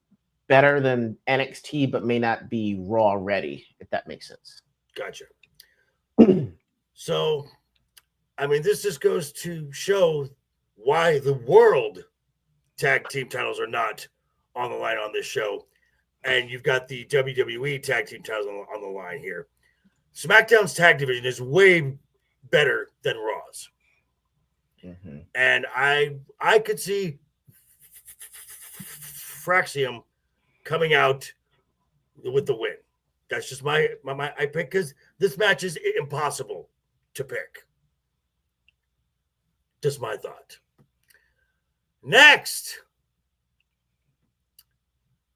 better than NXT, but may not be Raw ready, if that makes sense. Gotcha. So, I mean, this just goes to show why the world tag team titles are not on the line on this show. And you've got the WWE tag team titles on the line here. SmackDown's tag division is way better than Raw's. Mm-hmm. And I could see Fraxium coming out with the win. That's just my I pick, because this match is impossible to pick. Just my thought. Next,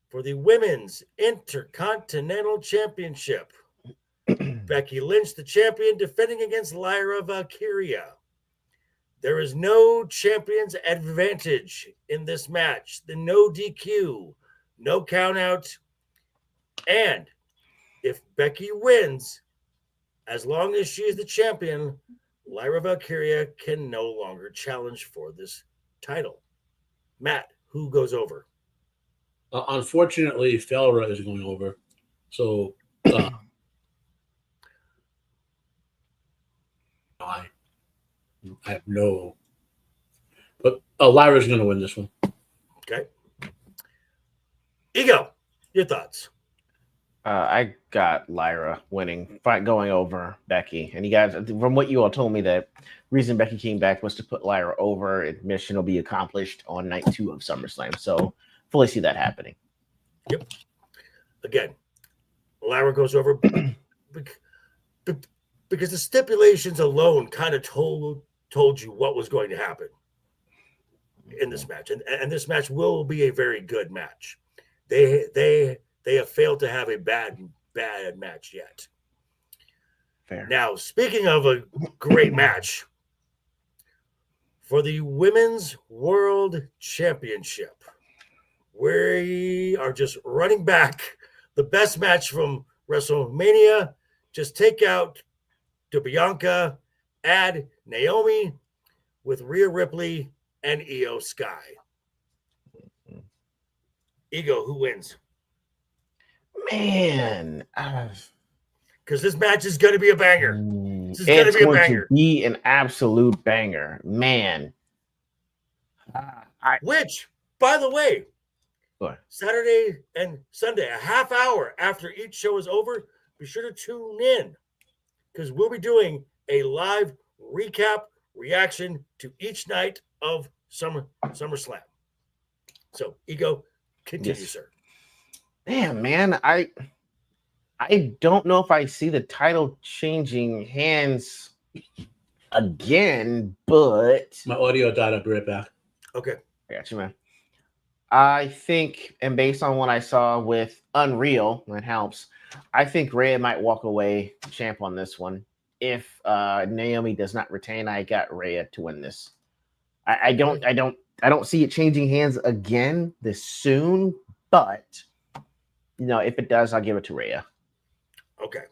for the Women's Intercontinental Championship, Becky Lynch, the champion, defending against Lyra Valkyria. There is no champion's advantage in this match. The no DQ, no count out. And if Becky wins, as long as she is the champion, Lyra Valkyria can no longer challenge for this title. Matt, who goes over? Unfortunately, Felra is going over. So I have no. But Lyra's going to win this one. Okay. Ego, your thoughts? I got Lyra winning, going over Becky. And you guys, from what you all told me, that reason Becky came back was to put Lyra over. Mission will be accomplished on night 2 of SummerSlam. So fully see that happening. Yep. Again, Lara goes over because the stipulations alone kind of told you what was going to happen in this match, and this match will be a very good match. They have failed to have a bad match yet. Fair. Now, speaking of a great match, for the Women's World Championship, we are just running back the best match from WrestleMania. Just take out Bianca, add Naomi with Rhea Ripley and Io Sky. Ego, who wins? Man, Because this match is going to be a banger. This is going it's to be a going banger. to be an absolute banger, man. Which, by the way, Go ahead. Saturday and Sunday, a half hour after each show is over, be sure to tune in because we'll be doing a live recap reaction to each night of SummerSlam. So, Ego, continue, Yes. sir. Damn, man, I don't know if I see the title changing hands again, but My audio died. I'll be right back. Okay. I got you, man. I think, and based on what I saw with Unreal, that helps. I think Rhea might walk away champ on this one. If Naomi does not retain, I got Rhea to win this. I don't see it changing hands again this soon, but if it does, I'll give it to Rhea. Okay.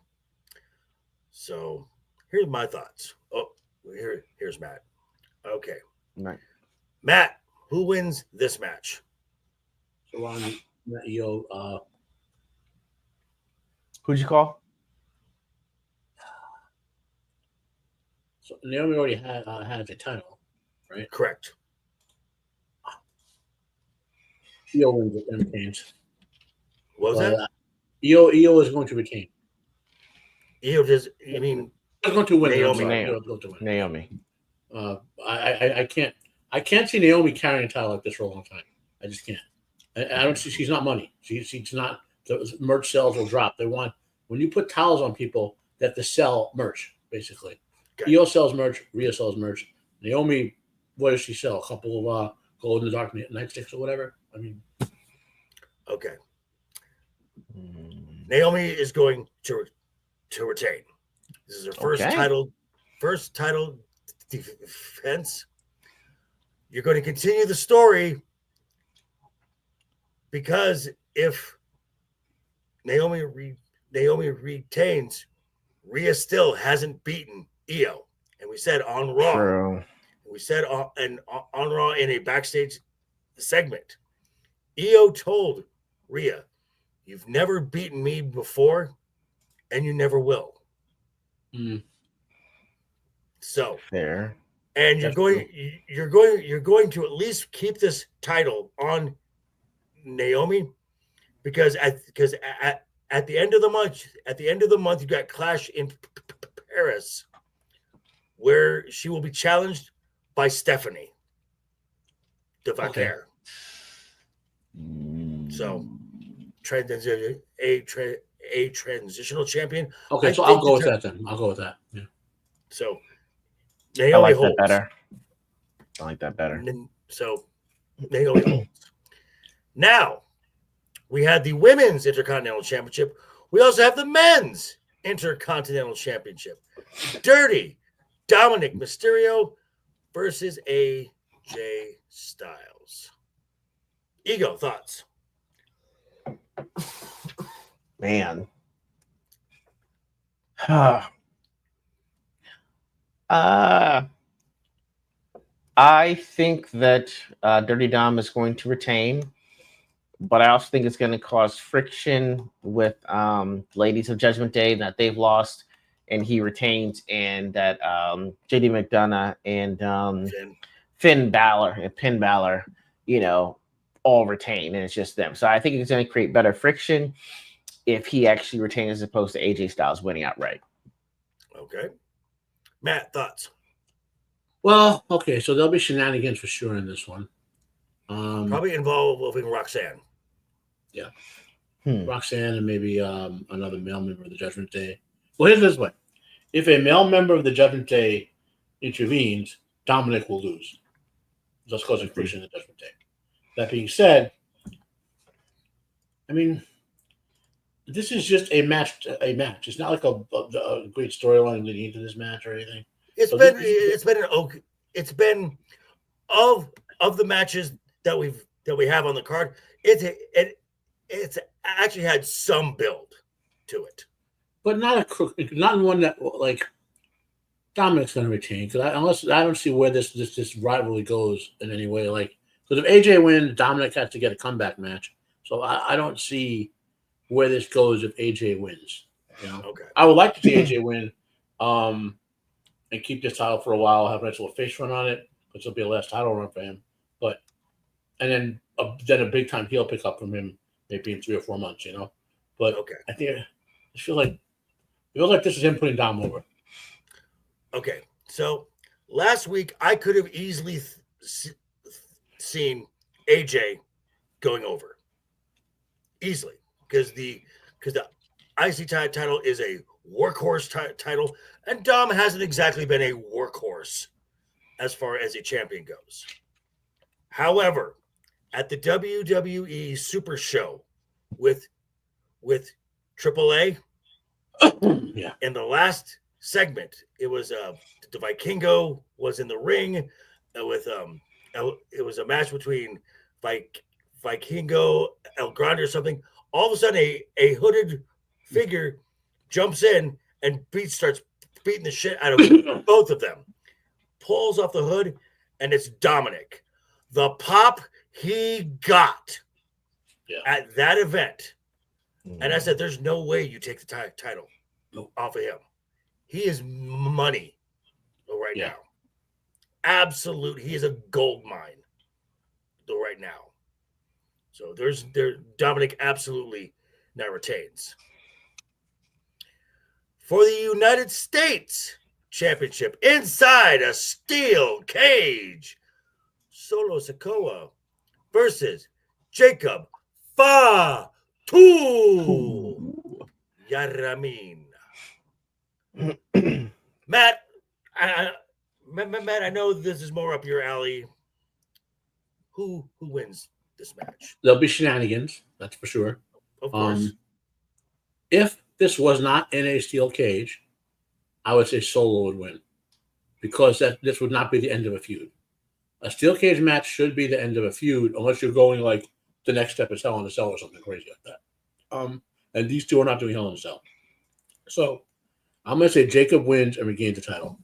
So, here's my thoughts. Oh, here's Matt. Okay. Right. Matt, who wins this match? So on Io, Who'd you call? so Naomi already has a title, right? Correct. Io wins it and retains. What was that? Io is going to retain. Io does. You mean Is going to win. Naomi. Io is going to win. Naomi. I can't see Naomi carrying a title like this for a long time. I just can't. I don't see. She's not money. She's not. The merch sales will drop. They want when you put towels on people that to sell merch basically. Okay. Io sells merch. Rhea sells merch. Naomi, what does she sell? A couple of glow in the dark nightsticks or whatever. I mean, okay? Naomi is going to retain. This is her first Okay. title defense. You're going to continue the story because if Naomi retains, Rhea still hasn't beaten Io, and we said on Raw. True. We said on Raw in a backstage segment, Io told Rhea, "You've never beaten me before, and you never will." So Fair. and you're going to at least keep this title on Naomi because at the end of the month you got Clash in Paris where she will be challenged by Stephanie Devaquer. So a transitional champion. okay, I so I'll think go with the that then. I'll go with that. Yeah. So I Naomi like holds. that better. I like that better. So Naomi holds. Now we had the Women's Intercontinental Championship. We also have the Men's Intercontinental Championship. Dirty Dominic Mysterio versus AJ Styles. Ego, thoughts? Man. I think that Dirty Dom is going to retain, but I also think it's going to cause friction with Ladies of Judgment Day that they've lost and he retains, and that JD McDonough and Finn Balor, all retain, and it's just them. So I think it's going to create better friction if he actually retains as opposed to AJ Styles winning outright. Okay. Matt, thoughts? Well, okay, so there'll be shenanigans for sure in this one. Probably involving Roxanne. Yeah. Hmm. Roxanne and maybe another male member of the Judgment Day. Well, here's this way. If a male member of the Judgment Day intervenes, Dominic will lose, thus causing friction in the Judgment Day. That being said, I mean, this is just a match. It's not like a great storyline leading into this match or anything. It's been of the matches that we have on the card. It's actually had some build to it, but not one that like Dominic's going to retain, because I don't see where this rivalry goes in any way. Like, because if AJ wins, Dominic has to get a comeback match. So I don't see where this goes if AJ wins. You know, okay. I would like to see AJ win, and keep this title for a while, have a nice little face run on it, which will be a last title run for him. But and then a big time heel pick up from him maybe in 3 or 4 months. You know, but Okay. I think it feels like this is him putting Dom over. Okay, so last week I could have easily seen AJ going over easily because the IC title is a workhorse title, and Dom hasn't exactly been a workhorse as far as a champion goes. However, at the WWE Super Show with AAA, Yeah. in the last segment, it was the Vikingo was in the ring with it was a match between Vikingo, El Grande or something. All of a sudden, a hooded figure jumps in and starts beating the shit out of both of them. Pulls off the hood, and it's Dominic. The pop he got at that event. And I said, there's no way you take the title off of him. He is money right now. Absolute. He is a gold mine right now. So Dominic absolutely now retains. For the United States Championship inside a steel cage, Solo Sikoa versus Jacob Fatu Yaramin. Matt, I know this is more up your alley. Who wins this match? There'll be shenanigans, that's for sure. Of course. If this was not in a steel cage, I would say Solo would win, because this would not be the end of a feud. A steel cage match should be the end of a feud, unless you're going like the next step is Hell in a Cell or something crazy like that. And these two are not doing Hell in a Cell. So I'm going to say Jacob wins and regains the title.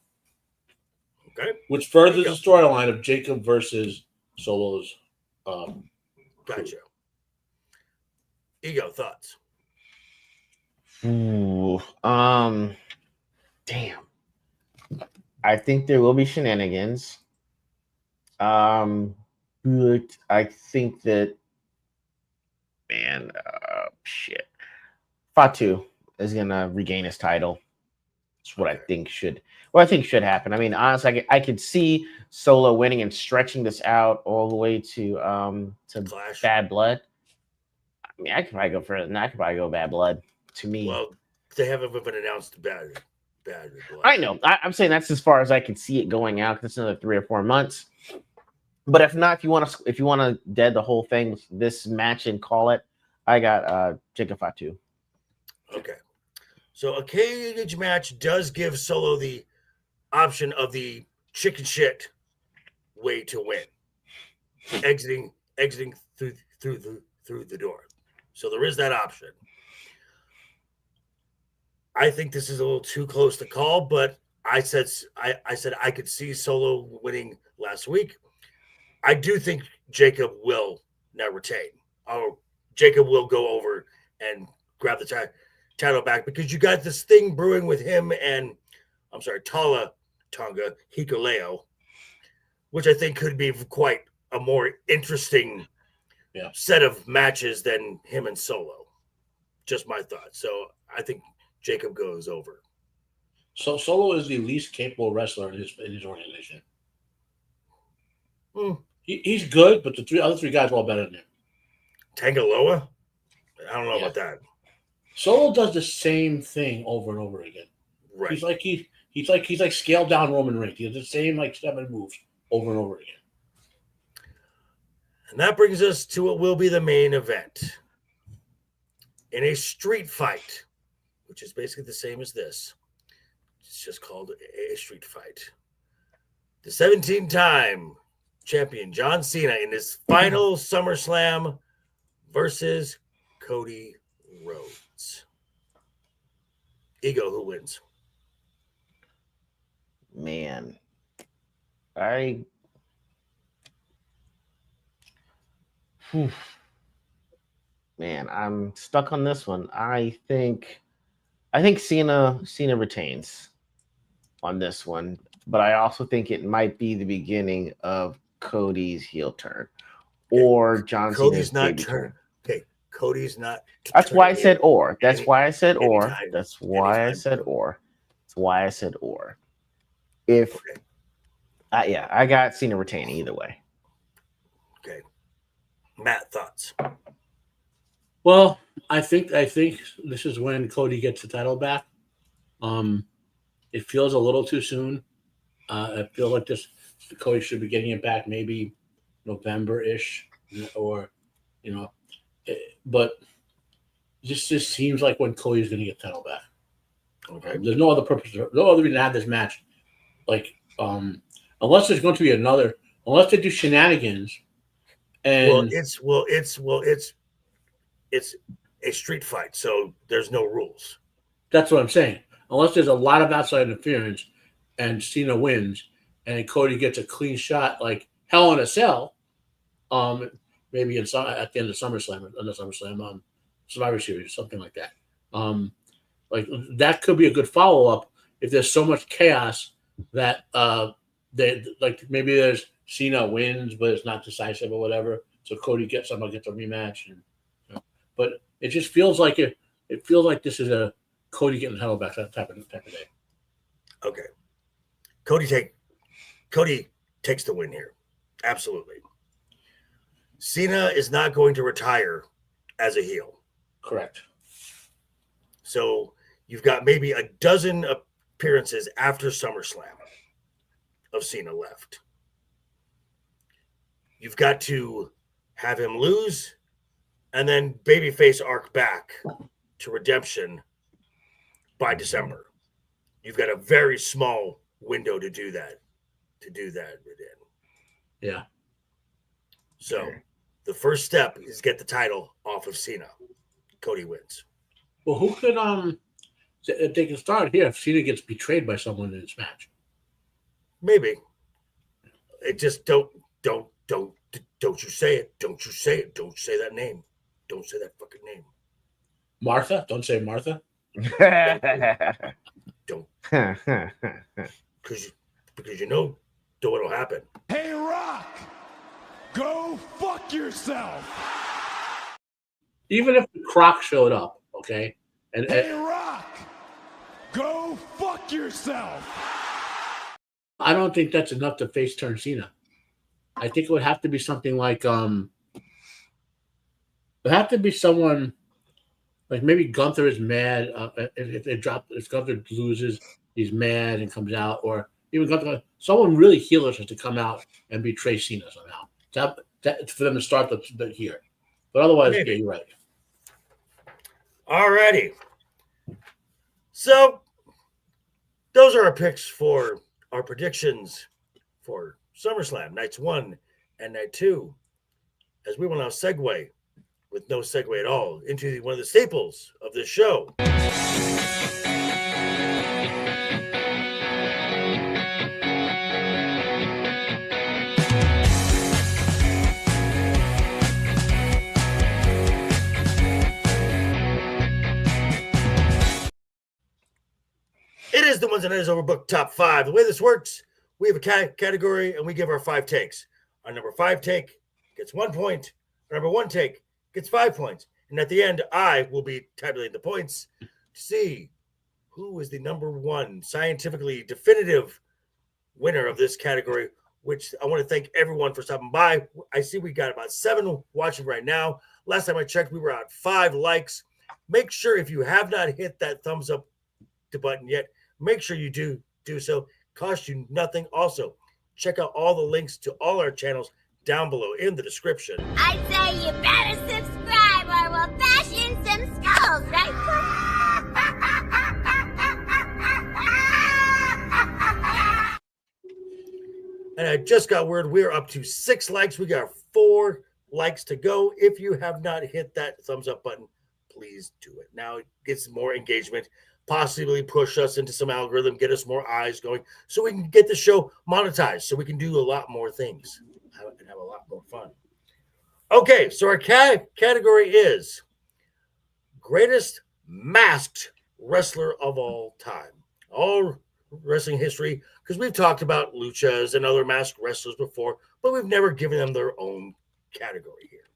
Okay. Which furthers the storyline of Jacob versus Solo's. Gotcha. Ego, thoughts? Ooh, damn. I think there will be shenanigans. But I think that, shit. Fatu is gonna regain his title. That's what I think should happen. I mean, honestly, I could see Solo winning and stretching this out all the way to Clash. Bad Blood. I mean, I could probably go further than that. I could probably go Bad Blood. To me, Well, they haven't been announced bad Blood. I know. I'm saying that's as far as I can see it going out. Because it's another 3 or 4 months. But if not, if you want to dead the whole thing with this match and call it, I got Jacob Fatu. Okay. So a cage match does give Solo the option of the chicken shit way to win, exiting through the door. So there is that option. I think this is a little too close to call, but I said I could see Solo winning last week. I do think Jacob will now retain. Oh, Jacob will go over and grab the title back, because you got this thing brewing with him and Tonga Hikuleo, which I think could be quite a more interesting set of matches than him and Solo. Just my thoughts. So I think Jacob goes over. So Solo is the least capable wrestler in his organization. He's good, but the other three guys are all better than him. Tangaloa? I don't know about that. Solo does the same thing over and over again. Right. He's like scaled down Roman Reigns. He does the same like 7 moves over and over again. And that brings us to what will be the main event. In a street fight, which is basically the same as this. It's just called a street fight. The 17-time champion John Cena in his final SummerSlam versus Cody Rhodes. Ego, who wins? Man, I'm stuck on this one. I think Cena retains on this one, but I also think it might be the beginning of Cody's heel turn or John Cena's baby turn. Okay, Cody's not. That's why I said or. That's Any- why I said or. anytime. That's why I Anytime. said or. That's why I said or. If Okay. yeah, I got Cena retaining either way. Okay. Matt, thoughts? Well, I think this is when Cody gets the title back. It feels a little too soon. I feel like Cody should be getting it back maybe November-ish, or but just seems like when Cody's going to get the title back. Okay. There's no other purpose, no other reason to have this match. Like, unless there's going to be unless they do shenanigans. And it's a street fight, so there's no rules. that's what I'm saying. Unless there's a lot of outside interference and Cena wins and Cody gets a clean shot like Hell in a Cell, maybe at the end of SummerSlam, Survivor Series, something like that. Like that could be a good follow-up if there's so much chaos that they like maybe there's Cena wins, but it's not decisive or whatever. So Cody gets a rematch, but it just feels like it feels like this is a Cody getting held back type of day. Okay. Cody takes the win here. Absolutely. Cena is not going to retire as a heel. Correct. So you've got maybe a dozen appearances after SummerSlam of Cena left. You've got to have him lose and then babyface arc back to redemption by December. You've got a very small window to do that within. Yeah. So the first step is get the title off of Cena. Cody wins. Well, who could they can start here if Cena gets betrayed by someone in this match? Maybe. It just don't you say it. Don't you say it. Don't say that name. Don't say that fucking name. Martha? Don't say Martha. Don't. Because you know what'll happen. Hey, Rock! Go fuck yourself! Even if the Croc showed up, okay? And Hey, Rock! Go fuck yourself! I don't think that's enough to face turn Cena. I think it would have to be something like it would have to be someone like maybe Gunther is mad if Gunther loses, he's mad and comes out, or even Gunther, someone really heelish has to come out and betray Cena somehow. That for them to start the here. But otherwise, yeah, you're right. Alrighty. So those are our picks for our predictions for SummerSlam nights 1 and night 2. As we will now segue, with no segue at all, into one of the staples of this show. It is the Wednesday Night is Overbooked Top 5. The way this works, we have a category and we give our 5 takes. Our number 5 take gets 1 point. Our number 1 take gets 5 points. And at the end, I will be tabulating the points to see who is the number 1 scientifically definitive winner of this category which I want to thank everyone for stopping by. I see we got about 7 watching right now. Last time I checked, we were at 5 likes. Make sure if you have not hit that thumbs up button yet, make sure you do so. Cost you nothing. Also, check out all the links to all our channels down below in the description. I'd say you better subscribe or we'll bash in some skulls, right? And I just got word we're up to 6 likes. We got 4 likes to go. If you have not hit that thumbs up button, please do it. Now it gets more engagement, possibly push us into some algorithm, get us more eyes going so we can get the show monetized, so we can do a lot more things and have a lot more fun. Okay, so our category is greatest masked wrestler of all time. All wrestling history, because we've talked about luchas and other masked wrestlers before, but we've never given them their own category here.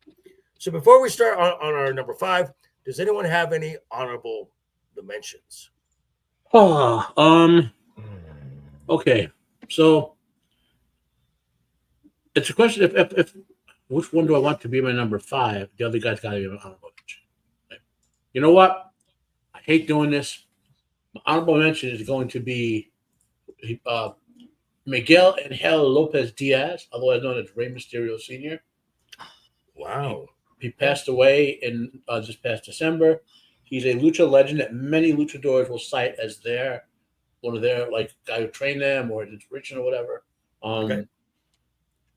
So before we start on our number 5, does anyone have any honorable mentions? Okay. So it's a question if which one do I want to be my number 5? The other guy's got to be my honorable mention. Okay. You know what? I hate doing this. My honorable mention is going to be Miguel Angel Lopez Diaz, otherwise known as Rey Mysterio Sr. Wow. He passed away in this past December. He's a lucha legend that many luchadors will cite as one of their like guy who trained them or inspiration or whatever. Okay.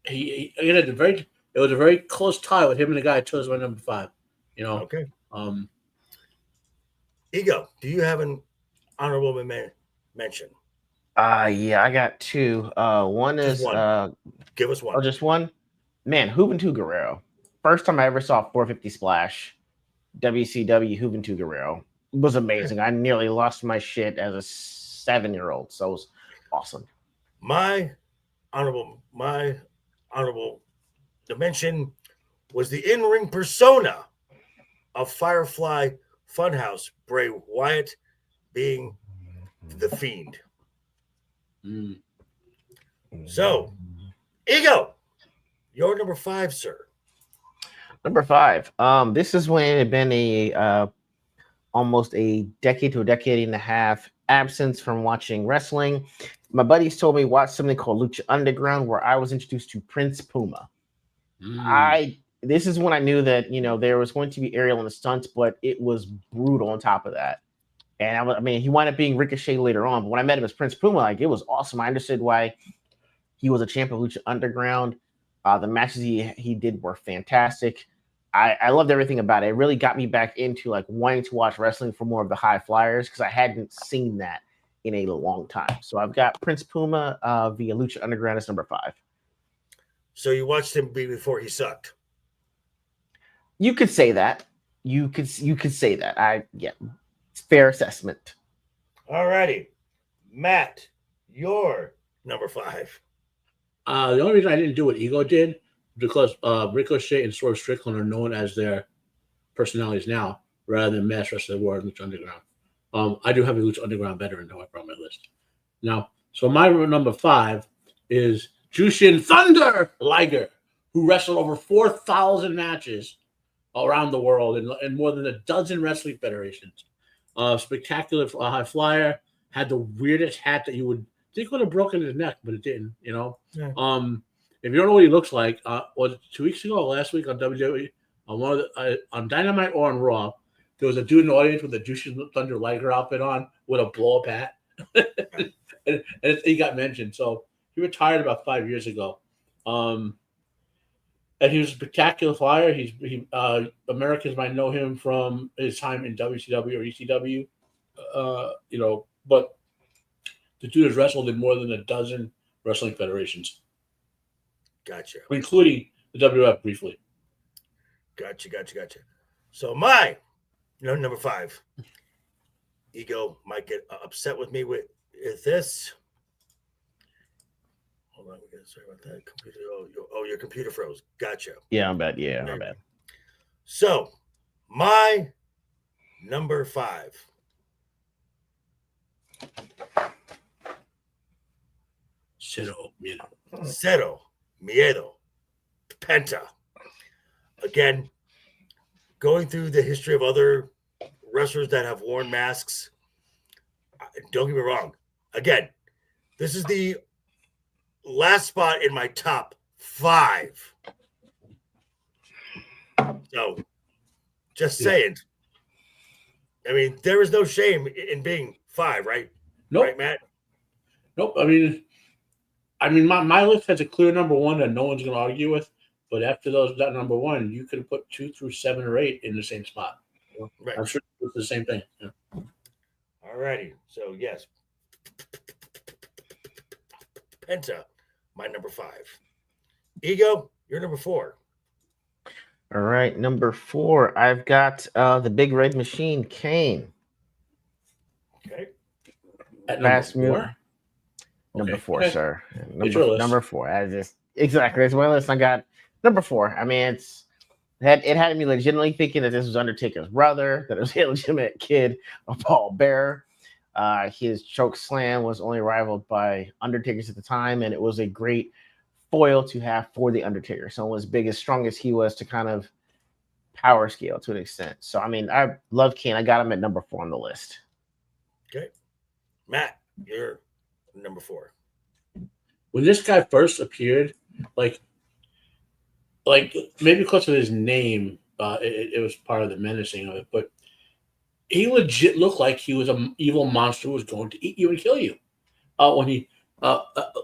It was a very close tie with him and the guy who chose my number 5. You know. Okay. Ego, do you have an honorable mention? Yeah, I got 2. One Just is one. Give us one. Oh, just one. Man, Juventud Guerrero. First time I ever saw 450 Splash, WCW Juventud Guerrero. It was amazing. I nearly lost my shit as a 7-year-old, so it was awesome. My honorable mention was the in-ring persona of Firefly Funhouse, Bray Wyatt, being the Fiend. So, Ego, your number 5, sir. Number 5. This is when it had been almost a decade to a decade and a half absence from watching wrestling. My buddies told me watch something called Lucha Underground, where I was introduced to Prince Puma. This is when I knew that there was going to be aerial in the stunts, but it was brutal on top of that. And I mean, he wound up being Ricochet later on, but when I met him as Prince Puma, like, it was awesome. I understood why he was a champ of Lucha Underground. The matches he did were fantastic. I loved everything about it. It really got me back into like wanting to watch wrestling for more of the high flyers, because I hadn't seen that in a long time. So I've got Prince Puma via Lucha Underground as number 5. So you watched him before he sucked. You could say that. You could say that. Fair assessment. All righty. Matt, your number 5. The only reason I didn't do what Ego did, because Ricochet and Swerve Strickland are known as their personalities now, rather than Mass Wrestler War and Lucha Underground. I do have a Lucha Underground veteran, however, on my list. Now, so my number 5 is Jushin Thunder Liger, who wrestled over 4,000 matches around the world in more than a dozen wrestling federations. Spectacular high flyer, had the weirdest hat that you would think would have broken his neck, but it didn't. Yeah. If you don't know what he looks like, was it 2 weeks ago or last week on WWE, on Dynamite or on Raw, there was a dude in the audience with a Jushin Thunder Liger outfit on with a blow-up hat, and he got mentioned. So he retired about 5 years ago. And he was a spectacular flyer. Americans might know him from his time in WCW or ECW, but the dude has wrestled in more than a dozen wrestling federations. Gotcha. Including the WWF briefly. Gotcha. So my number 5. Ego might get upset with me with this. Hold on, sorry about that. Computer. Oh, your computer froze. Gotcha. Yeah, I'm bad. Yeah, I'm bad. So, my number 5. Cero Miedo. Cero Miedo Penta. Again, going through the history of other wrestlers that have worn masks. Don't get me wrong. Again, this is the last spot in my top 5. So, just saying. I mean, there is no shame in being 5, right? Nope. Right, Matt? Nope. I mean, my list has a clear number 1 that no one's going to argue with. But after that number 1, you could put 2 through 7 or 8 in the same spot. Right. I'm sure it's the same thing. Yeah. All righty. So, yes. Penta, my number 5. Ego, you're number 4. All right, number 4. I've got the Big Red Machine, Kane. Okay. At Fast number 4? move. Number Okay. 4, Okay. sir. It's your list. Number 4. Exactly. That's my list. I got number 4. I mean, it had me legitimately thinking that this was Undertaker's brother, that it was a legitimate kid of Paul Bearer. His choke slam was only rivaled by Undertaker's at the time, and it was a great foil to have for the Undertaker. Someone as big as strong as he was to kind of power scale to an extent. So, I mean, I love Kane. I got him at number 4 on the list. Okay. Matt, you're number 4. When this guy first appeared, like maybe because of his name, it was part of the menacing of it, but he legit looked like he was an evil monster who was going to eat you and kill you. When he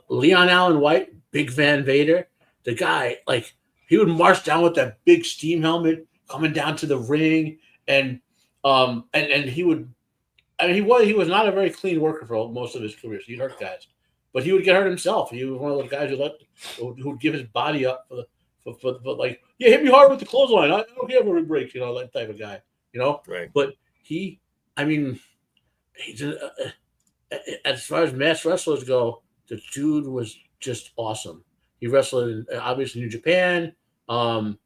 Leon Allen White, Big Van Vader, the guy, like, he would march down with that big steam helmet coming down to the ring, and he would, I mean, he was not a very clean worker for most of his career. So he hurt guys, but he would get hurt himself. He was one of those guys who would give his body up for like, yeah, hit me hard with the clothesline. I don't give a rig break, that type of guy, Right. But he's as far as mass wrestlers go, the dude was just awesome. He wrestled in, obviously, New Japan, in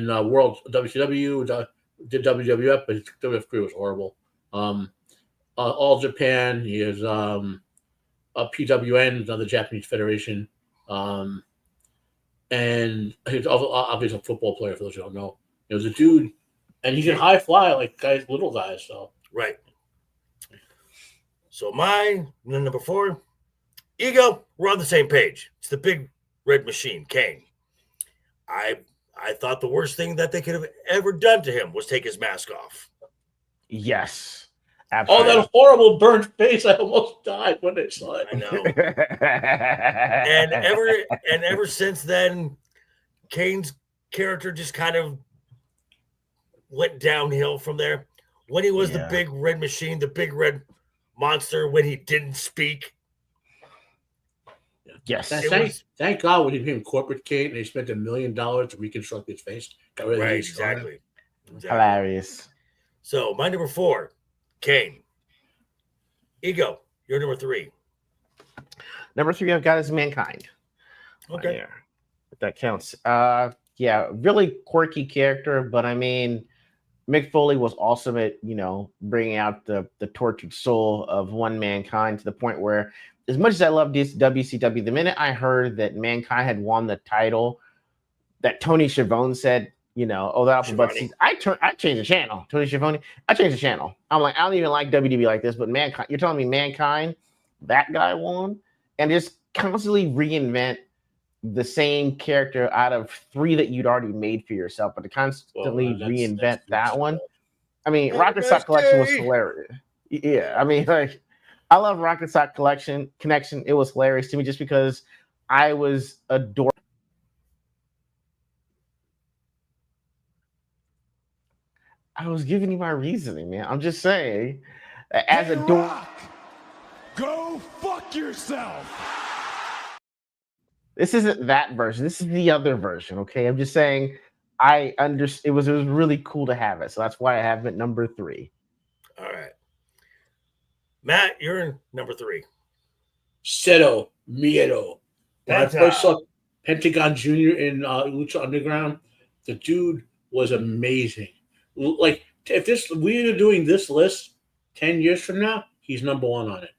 World WCW, did WWF, but his WWF career was horrible. All Japan, he is PWN, another Japanese federation, and he's obviously a football player. For those who don't know, he was a dude, and he can high fly like little guys. So right. So my number 4, Ego, we're on the same page. It's the Big Red Machine, Kane. I thought the worst thing that they could have ever done to him was take his mask off. Yes. oh, Absolutely. that horrible burnt face! I almost died when I saw it. I know. and ever since then, Kane's character just kind of went downhill from there. When he was the Big Red Machine, the Big Red Monster, when he didn't speak. Yes. Thank God when he became corporate Kane and they spent $1 million to reconstruct his face. Got rid of his scar. Exactly. Hilarious. So my number 4, Kane. Ego, you're number 3. Number 3 I've got is Mankind. Okay. Yeah, if that counts. Yeah, really quirky character, but I mean, Mick Foley was awesome at, bringing out the tortured soul of one Mankind to the point where, as much as I love this WCW, the minute I heard that Mankind had won the title, that Tony Schiavone said, oh, that but I changed the channel. Tony Schiavone, I changed the channel. I'm like, I don't even like WWE like this, but Mankind, you're telling me Mankind, that guy won, and just constantly reinvent the same character out of 3 that you'd already made for yourself, but to constantly reinvent that one. I mean, Rocket Sock Collection was hilarious. Yeah, I mean, like, I love Rocket Sock Connection. It was hilarious to me just because I was adoring. I was giving you my reasoning, man. I'm just saying, as a Rock, go fuck yourself. This isn't that version. This is the other version. Okay, I'm just saying. I understand. It was really cool to have it, so that's why I have it number 3. All right. Matt, you're in number 3. Cero Miedo. When I first saw Pentagon Jr. in Lucha Underground, the dude was amazing. Like, if we are doing this list 10 years from now, he's number 1 on it.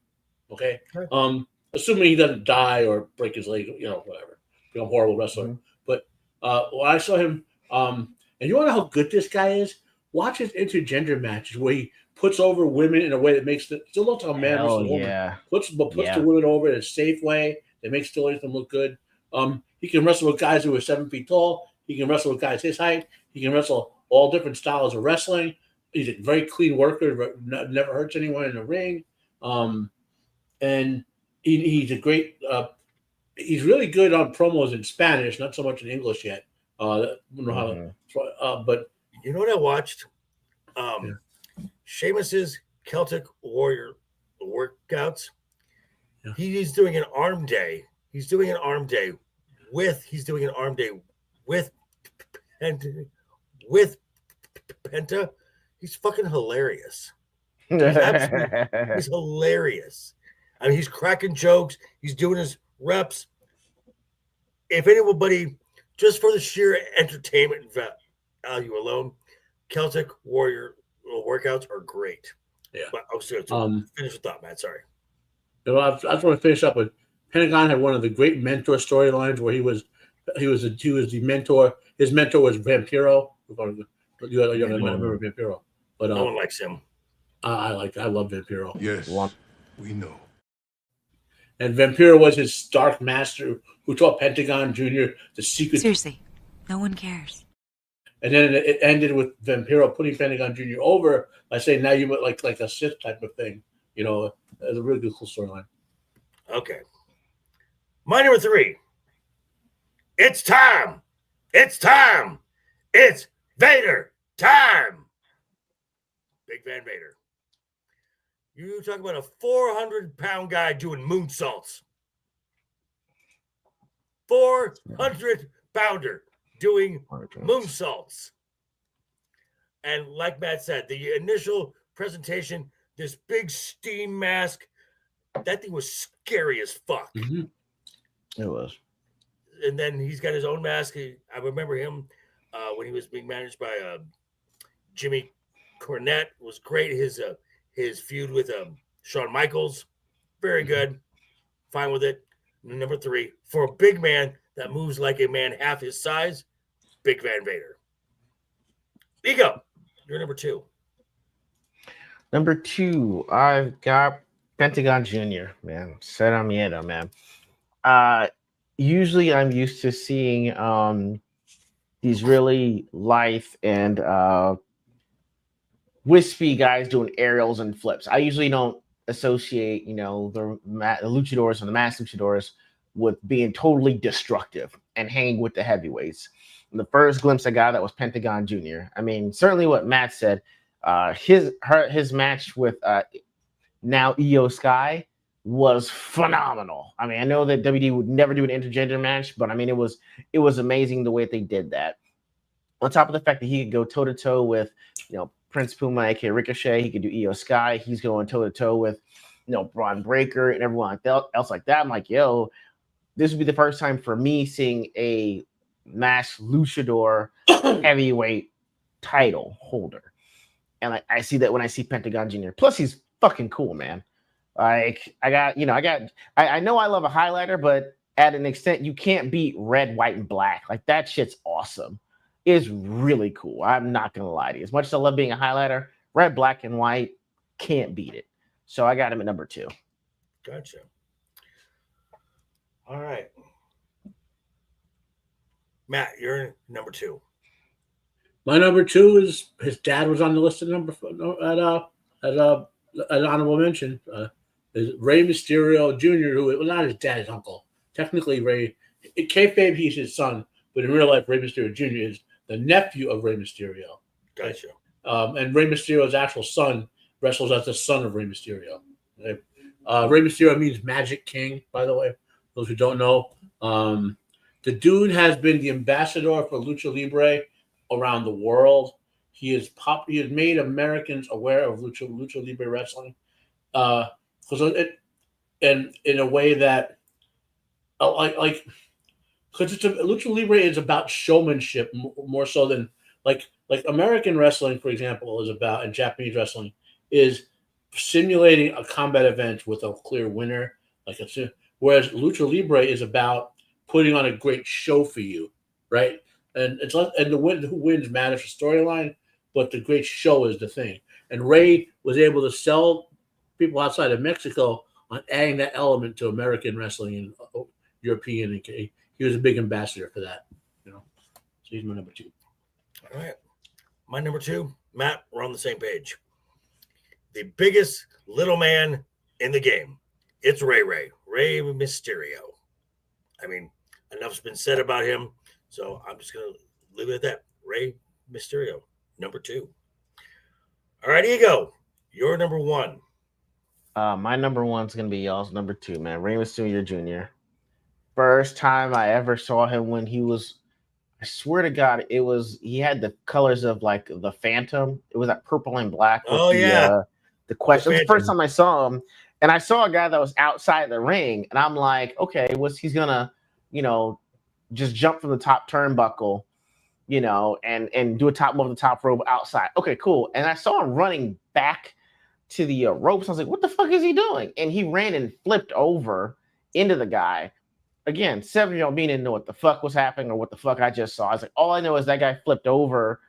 Okay. assuming he doesn't die or break his leg, whatever, become a horrible wrestler. But when I saw him, and you want to know how good this guy is? Watch his intergender matches where he puts over women in a way that makes it still looks like a man versus a woman. Puts the women over in a safe way that makes still makes them look good. He can wrestle with guys who are 7 feet tall. He can wrestle with guys his height. He can wrestle all different styles of wrestling. He's a very clean worker, never hurts anyone in the ring. And he's a great. He's really good on promos in Spanish, not so much in English yet. I don't know how, but you know what I watched? Sheamus's Celtic Warrior workouts. Yeah. He's doing an arm day. He's doing an arm day with Penta. He's fucking hilarious. He's hilarious. I mean, he's cracking jokes. He's doing his reps. If anybody, just for the sheer entertainment value alone, Celtic Warrior workouts are great. Yeah. But I was going to finish the thought, Matt. Sorry. I just want to finish up with Pentagon had one of the great mentor storylines where he was the mentor. His mentor was Vampiro. You remember Vampiro, but no one likes him. I love Vampiro. Yes, we know. And Vampiro was his dark master who taught Pentagon Jr. the secret. Seriously, no one cares. And then it ended with Vampiro putting Pentagon Jr. over by saying, "Now you like a Sith type of thing." It was a really good, cool storyline. Okay. My number 3. It's time. It's time. It's Vader time. Big Van Vader. You talk about a 400-pound guy doing moonsaults. 400-pounder doing moonsaults. And like Matt said, the initial presentation, this big steam mask, that thing was scary as fuck. Mm-hmm. It was. And then he's got his own mask. I remember him when he was being managed by Jimmy Cornette. It was great. His feud with Shawn Michaels, very good. Fine with it. Number 3, for a big man that moves like a man half his size, Big Van Vader. Ego, you're number 2. Number 2, I've got Pentagon Jr., man. Será miedo, man. Usually I'm used to seeing these really lithe and wispy guys doing aerials and flips. I usually don't associate, the luchadors and the masked luchadors with being totally destructive and hang with the heavyweights. And the first glimpse I got that was Pentagon Jr. I mean, certainly what Matt said, his match with now Io Sky was phenomenal. I mean, I know that WWE would never do an intergender match, but I mean, it was amazing the way that they did that. On top of the fact that he could go toe to toe with, Prince Puma, aka Ricochet, he could do Io Sky. He's going toe to toe with, Braun Breaker and everyone else like that. I'm like, yo, this would be the first time for me seeing a masked luchador heavyweight title holder, and I see that when I see Pentagon Jr. Plus, he's fucking cool, man. Like I know I love a highlighter, but at an extent, you can't beat red, white, and black. Like that shit's awesome. It's really cool. I'm not gonna lie to you. As much as I love being a highlighter, red, black, and white can't beat it. So I got him at number 2. Gotcha. All right, Matt, you're number 2. My number 2 is his dad was on the list at honorable mention. Is Rey Mysterio Jr., who was not his dad, his uncle. Technically, Rey, in kayfabe, he's his son, but in real life, Rey Mysterio Jr. is the nephew of Rey Mysterio. Gotcha. And Rey Mysterio's actual son wrestles as the son of Rey Mysterio. Okay? Rey Mysterio means Magic King, by the way. Those who don't know, the dude has been the ambassador for Lucha Libre around the world. He has made Americans aware of Lucha Libre wrestling, and in a way that, because Lucha Libre is about showmanship more so than like American wrestling, for example, is about, and Japanese wrestling is simulating a combat event with a clear winner. Like whereas Lucha Libre is about putting on a great show for you, right? And it's not, and who wins matters for storyline, but the great show is the thing. And Ray was able to sell people outside of Mexico on adding that element to American wrestling and European. And he was a big ambassador for that, you know. So he's my number 2. All right. My number 2, Matt, we're on the same page. The biggest little man in the game. It's Rey Mysterio. I mean, enough's been said about him, so I'm just going to leave it at that. Rey Mysterio, number 2. All right, Ego, you're number 1. My number 1's going to be y'all's number 2, man. Rey Mysterio Jr. First time I ever saw him when he was, I swear to God, he had the colors of like the Phantom. It was that purple and black. The question. It was the first time I saw him. And I saw a guy that was outside the ring. And I'm like, okay, he's going to, just jump from the top turnbuckle, and do a top over the top rope outside. Okay, cool. And I saw him running back to the ropes. I was like, what the fuck is he doing? And he ran and flipped over into the guy. Again, 7-year-old me didn't know what the fuck was happening or what the fuck I just saw. I was like, all I know is that guy flipped over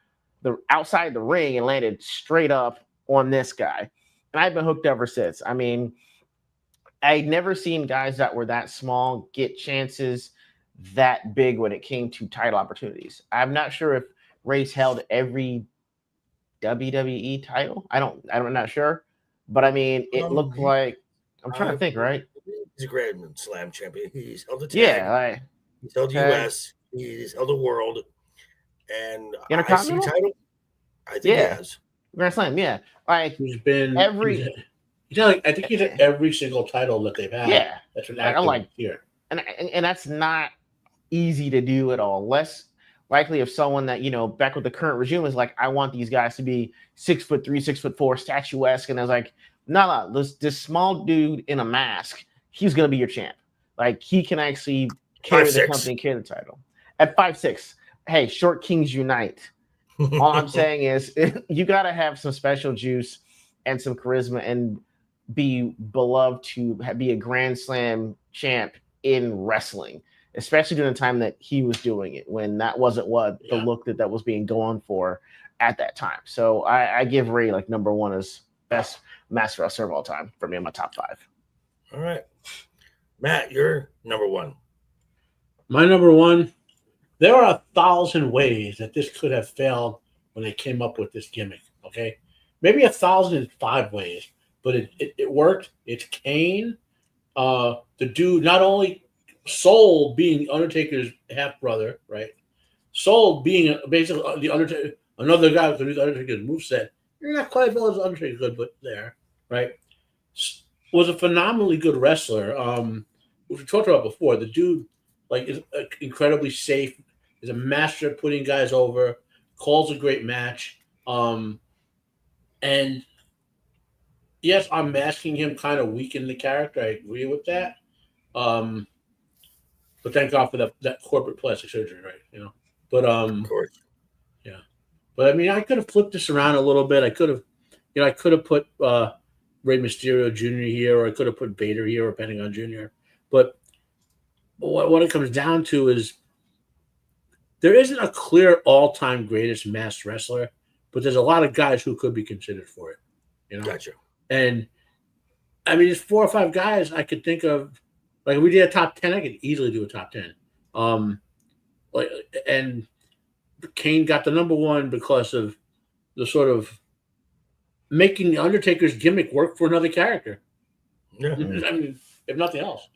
the outside the ring and landed straight up on this guy. And I've been hooked ever since. I mean, I'd never seen guys that were that small get chances that big when it came to title opportunities. I'm not sure if Rey's held every WWE title. I'm not sure. But I mean, it looked like, I'm trying to think, right? He's a Grand Slam champion. He's held the tag. Yeah, he's held US. He's held the world. And Intercontinental title. I think he has. Grand Slam, yeah. Like he's been every. I think he's at every single title that they've had. Yeah, that's an active here, and that's not easy to do at all. Less likely if someone that back with the current regime is like, I want these guys to be 6'3", 6'4", statuesque, and I was like, no, this small dude in a mask, he's gonna be your champ. Like he can actually carry the company, carry the title at 5'6". Hey, short kings unite. All I'm saying is you got to have some special juice and some charisma and be beloved to be a Grand Slam champ in wrestling, especially during the time that he was doing it, when that wasn't the look that was being gone for at that time. So I give Rey like number 1 as best master wrestler of all time for me in my top 5. All right. Matt, you're number 1. My number 1. There are 1,000 ways that this could have failed when they came up with this gimmick, okay? Maybe 1,005 ways, but it worked. It's Kane. The dude, not only Soul being Undertaker's half-brother, right? Soul being basically the Undertaker, another guy who could use Undertaker's moveset. You're not quite as well as Undertaker could, but there, right? Was a phenomenally good wrestler. Which we talked about before. The dude, is incredibly safe. Is a master at putting guys over, calls a great match. And yes, I'm masking him kind of weaken the character. I agree with that. But thank God for that corporate plastic surgery, right? But of course. Yeah. But I mean, I could have flipped this around a little bit. I could have put Rey Mysterio Jr. here, or I could have put Vader here, or Pentagon Jr. But what it comes down to is there isn't a clear all-time greatest masked wrestler, but there's a lot of guys who could be considered for it. Gotcha. And I mean, there's 4 or 5 guys I could think of. Like if we did a top 10, I could easily do a top 10. And Kane got the number 1 because of the sort of making the Undertaker's gimmick work for another character. Yeah. I mean, if nothing else.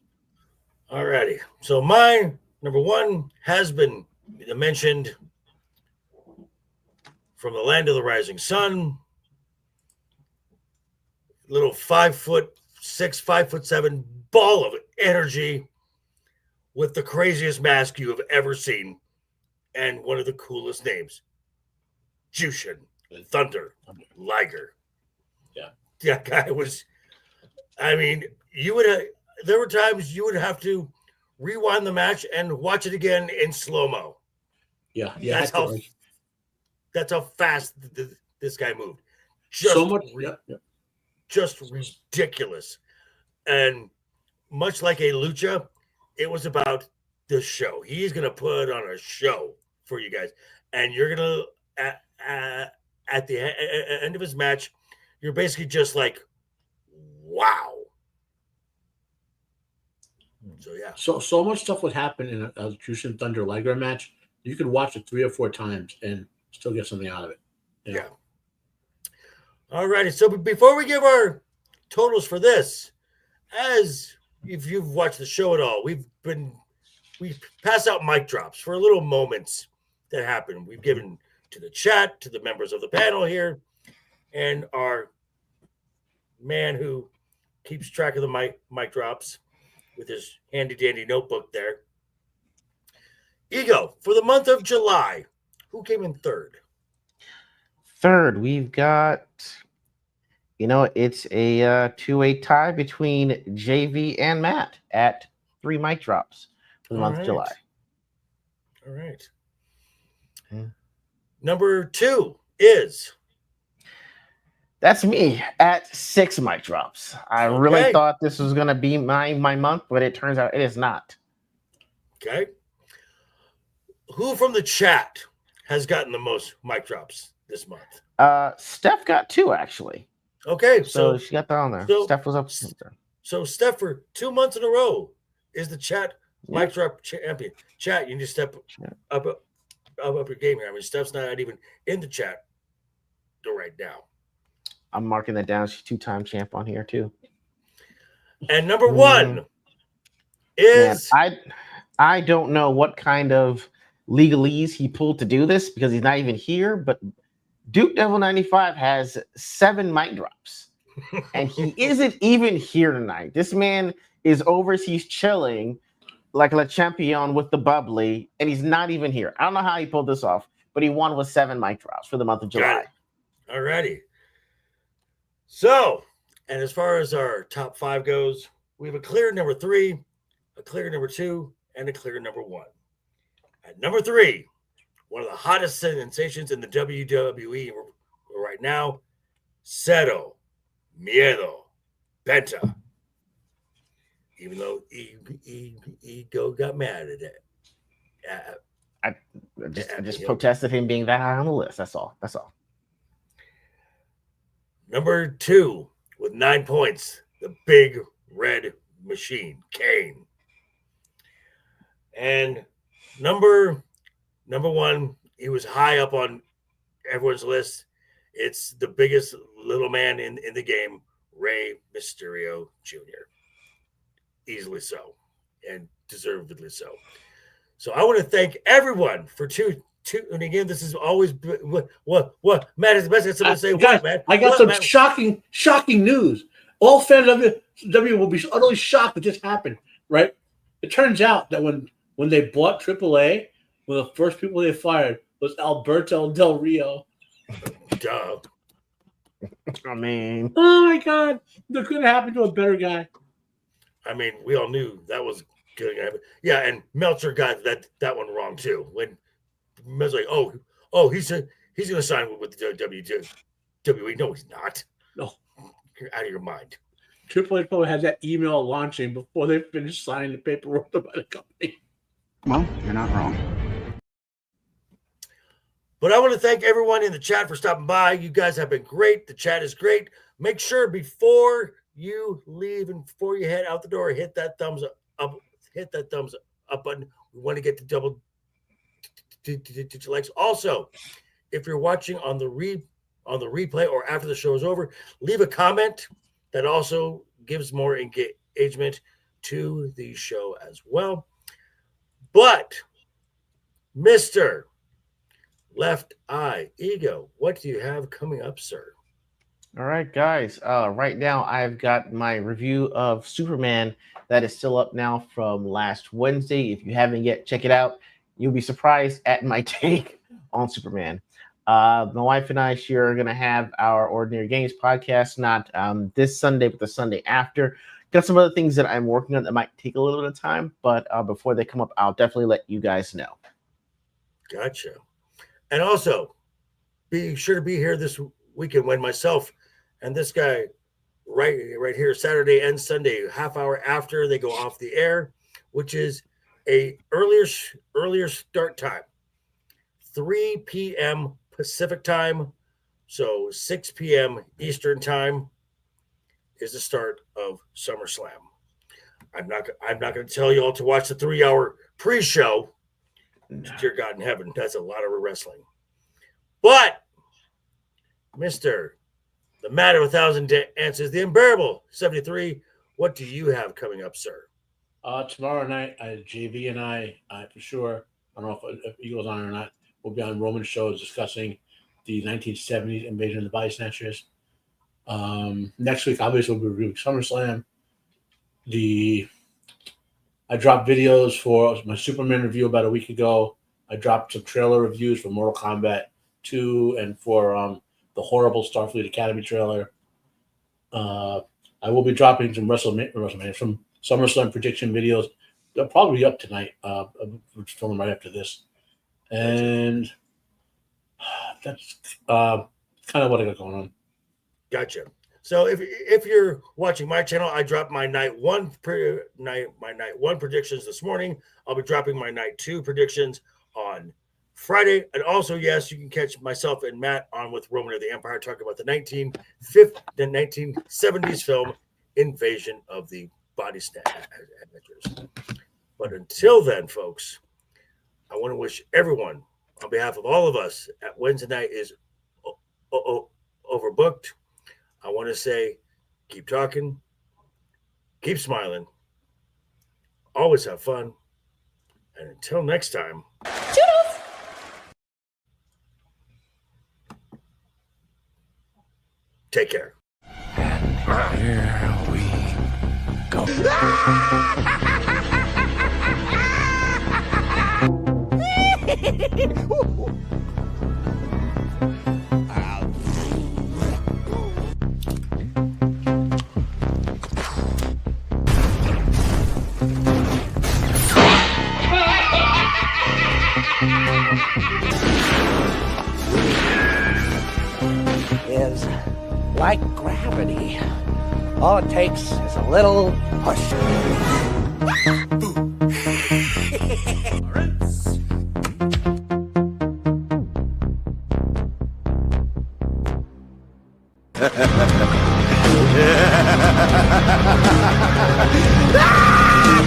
All righty. So my number 1 has been mentioned, from the land of the rising sun. Little 5'6", 5'7" ball of energy with the craziest mask you have ever seen, and one of the coolest names, Jushin Thunder Liger. Yeah, that guy was. I mean, there were times you would have to rewind the match and watch it again in slow-mo. Yeah. That's how fast this guy moved. So much. Just ridiculous. And much like a lucha, it was about the show. He's going to put on a show for you guys. And you're going to, at the end of his match, you're basically just like, wow. So, yeah. So much stuff would happen in a Jushin Thunder Liger match. You could watch it 3 or 4 times and still get something out of it. Yeah. All righty. So before we give our totals for this, as if you've watched the show at all, we pass out mic drops for little moments that happen. We've given to the chat, to the members of the panel here, and our man who keeps track of the mic drops with his handy dandy notebook there. Ego, for the month of July, who came in third? Third, we've got, it's a 2-way tie between JV and Matt at 3 mic drops for the month of July. All right. Yeah. Number 2 is... That's me at 6 mic drops. I really thought this was going to be my month, but it turns out it is not. Okay. Who from the chat has gotten the most mic drops this month? Steph got 2, actually. Okay. So she got that on there. Steph was up. So Steph, for 2 months in a row, is the chat mic drop champion. Chat, you need to step up your game here. I mean, Steph's not even in the chat right now. I'm marking that down. She's 2-time champ on here too. And number 1 is... Man, I don't know what kind of legalese he pulled to do this because he's not even here, but Duke Devil 95 has 7 mic drops. And he isn't even here tonight. This man is overseas chilling like Le Champion with the bubbly, and he's not even here. I don't know how he pulled this off, but he won with 7 mic drops for the month of July. All righty. So, and as far as our top 5 goes, we have a clear number 3, a clear number 2, and a clear number 1. At number 3, one of the hottest sensations in the WWE right now, Cero Miedo Penta. Even though Ego got mad at it. I just protested him being that high on the list. That's all. Number 2 with 9 points, the big red machine, Kane. And number 1, he was high up on everyone's list. It's the biggest little man in the game, Rey Mysterio Jr. Easily so, and deservedly so. So I want to thank everyone for tuning in. This is always what Matt is best at something to say. Guys, what, Matt? I got some Matt? shocking news. All fans of WWE will be utterly shocked that this happened, right? It turns out that when they bought AAA, one of the first people they fired was Alberto Del Rio. Duh. I mean, oh my God, that couldn't happen to a better guy. I mean, we all knew that was going to happen. Yeah, and Meltzer got that one wrong too. When Meltzer's like, oh, he's going to sign with the WWE. No, he's not. No, you're out of your mind. Triple H probably had that email launching before they finished signing the paperwork by the company. Well, you're not wrong. But I want to thank everyone in the chat for stopping by. You guys have been great. The chat is great. Make sure before you leave and before you head out the door, hit that thumbs up. Hit that thumbs up button. We want to get to double digit likes. Also, if you're watching on the replay or after the show is over, leave a comment. That also gives more engagement to the show as well. But, Mr. LeftEyeEgo, what do you have coming up, sir? all right, guys. Right now, I've got my review of Superman that is still up now from last Wednesday. If you haven't yet, check it out. You'll be surprised at my take on Superman. My wife and I sure are going to have our Ordinary Games podcast, not this Sunday, but the Sunday after. Got some other things that I'm working on that might take a little bit of time, but before they come up, I'll definitely let you guys know. Gotcha. And also, be sure to be here this weekend when myself and this guy right here, Saturday and Sunday, half hour after they go off the air, which is a earlier start time, 3 p.m. Pacific time, so 6 p.m. Eastern time is the start of SummerSlam. I'm not going to tell you all to watch the 3-hour pre-show. Dear God in heaven, that's a lot of wrestling. But Mr. The Man of 1,000 Answers, the unbearable 73, what do you have coming up, sir? Tomorrow night, JV and I, for sure, I don't know if Eagle's on or not, we'll be on Roman shows discussing the 1970s invasion of the Body Snatchers. Next week, obviously, we'll be reviewing SummerSlam. I dropped videos for my Superman review about a week ago. I dropped some trailer reviews for Mortal Kombat 2 and for the horrible Starfleet Academy trailer. I will be dropping some WrestleMania, some SummerSlam prediction videos. They'll probably be up tonight. We're filming right after this. And that's kind of what I got going on. Gotcha. So if you're watching my channel, I dropped my night one predictions this morning. I'll be dropping my night 2 predictions on Friday. And also, yes, you can catch myself and Matt on with Roman of the Empire talking about the 1970s film Invasion of the Body Snatchers. But until then, folks, I want to wish everyone, on behalf of all of us, at Wednesday night is overbooked. I want to say, keep talking, keep smiling, always have fun, and until next time. Toodles! Take care. And here we go. Is like gravity. All it takes is a little push. Ah!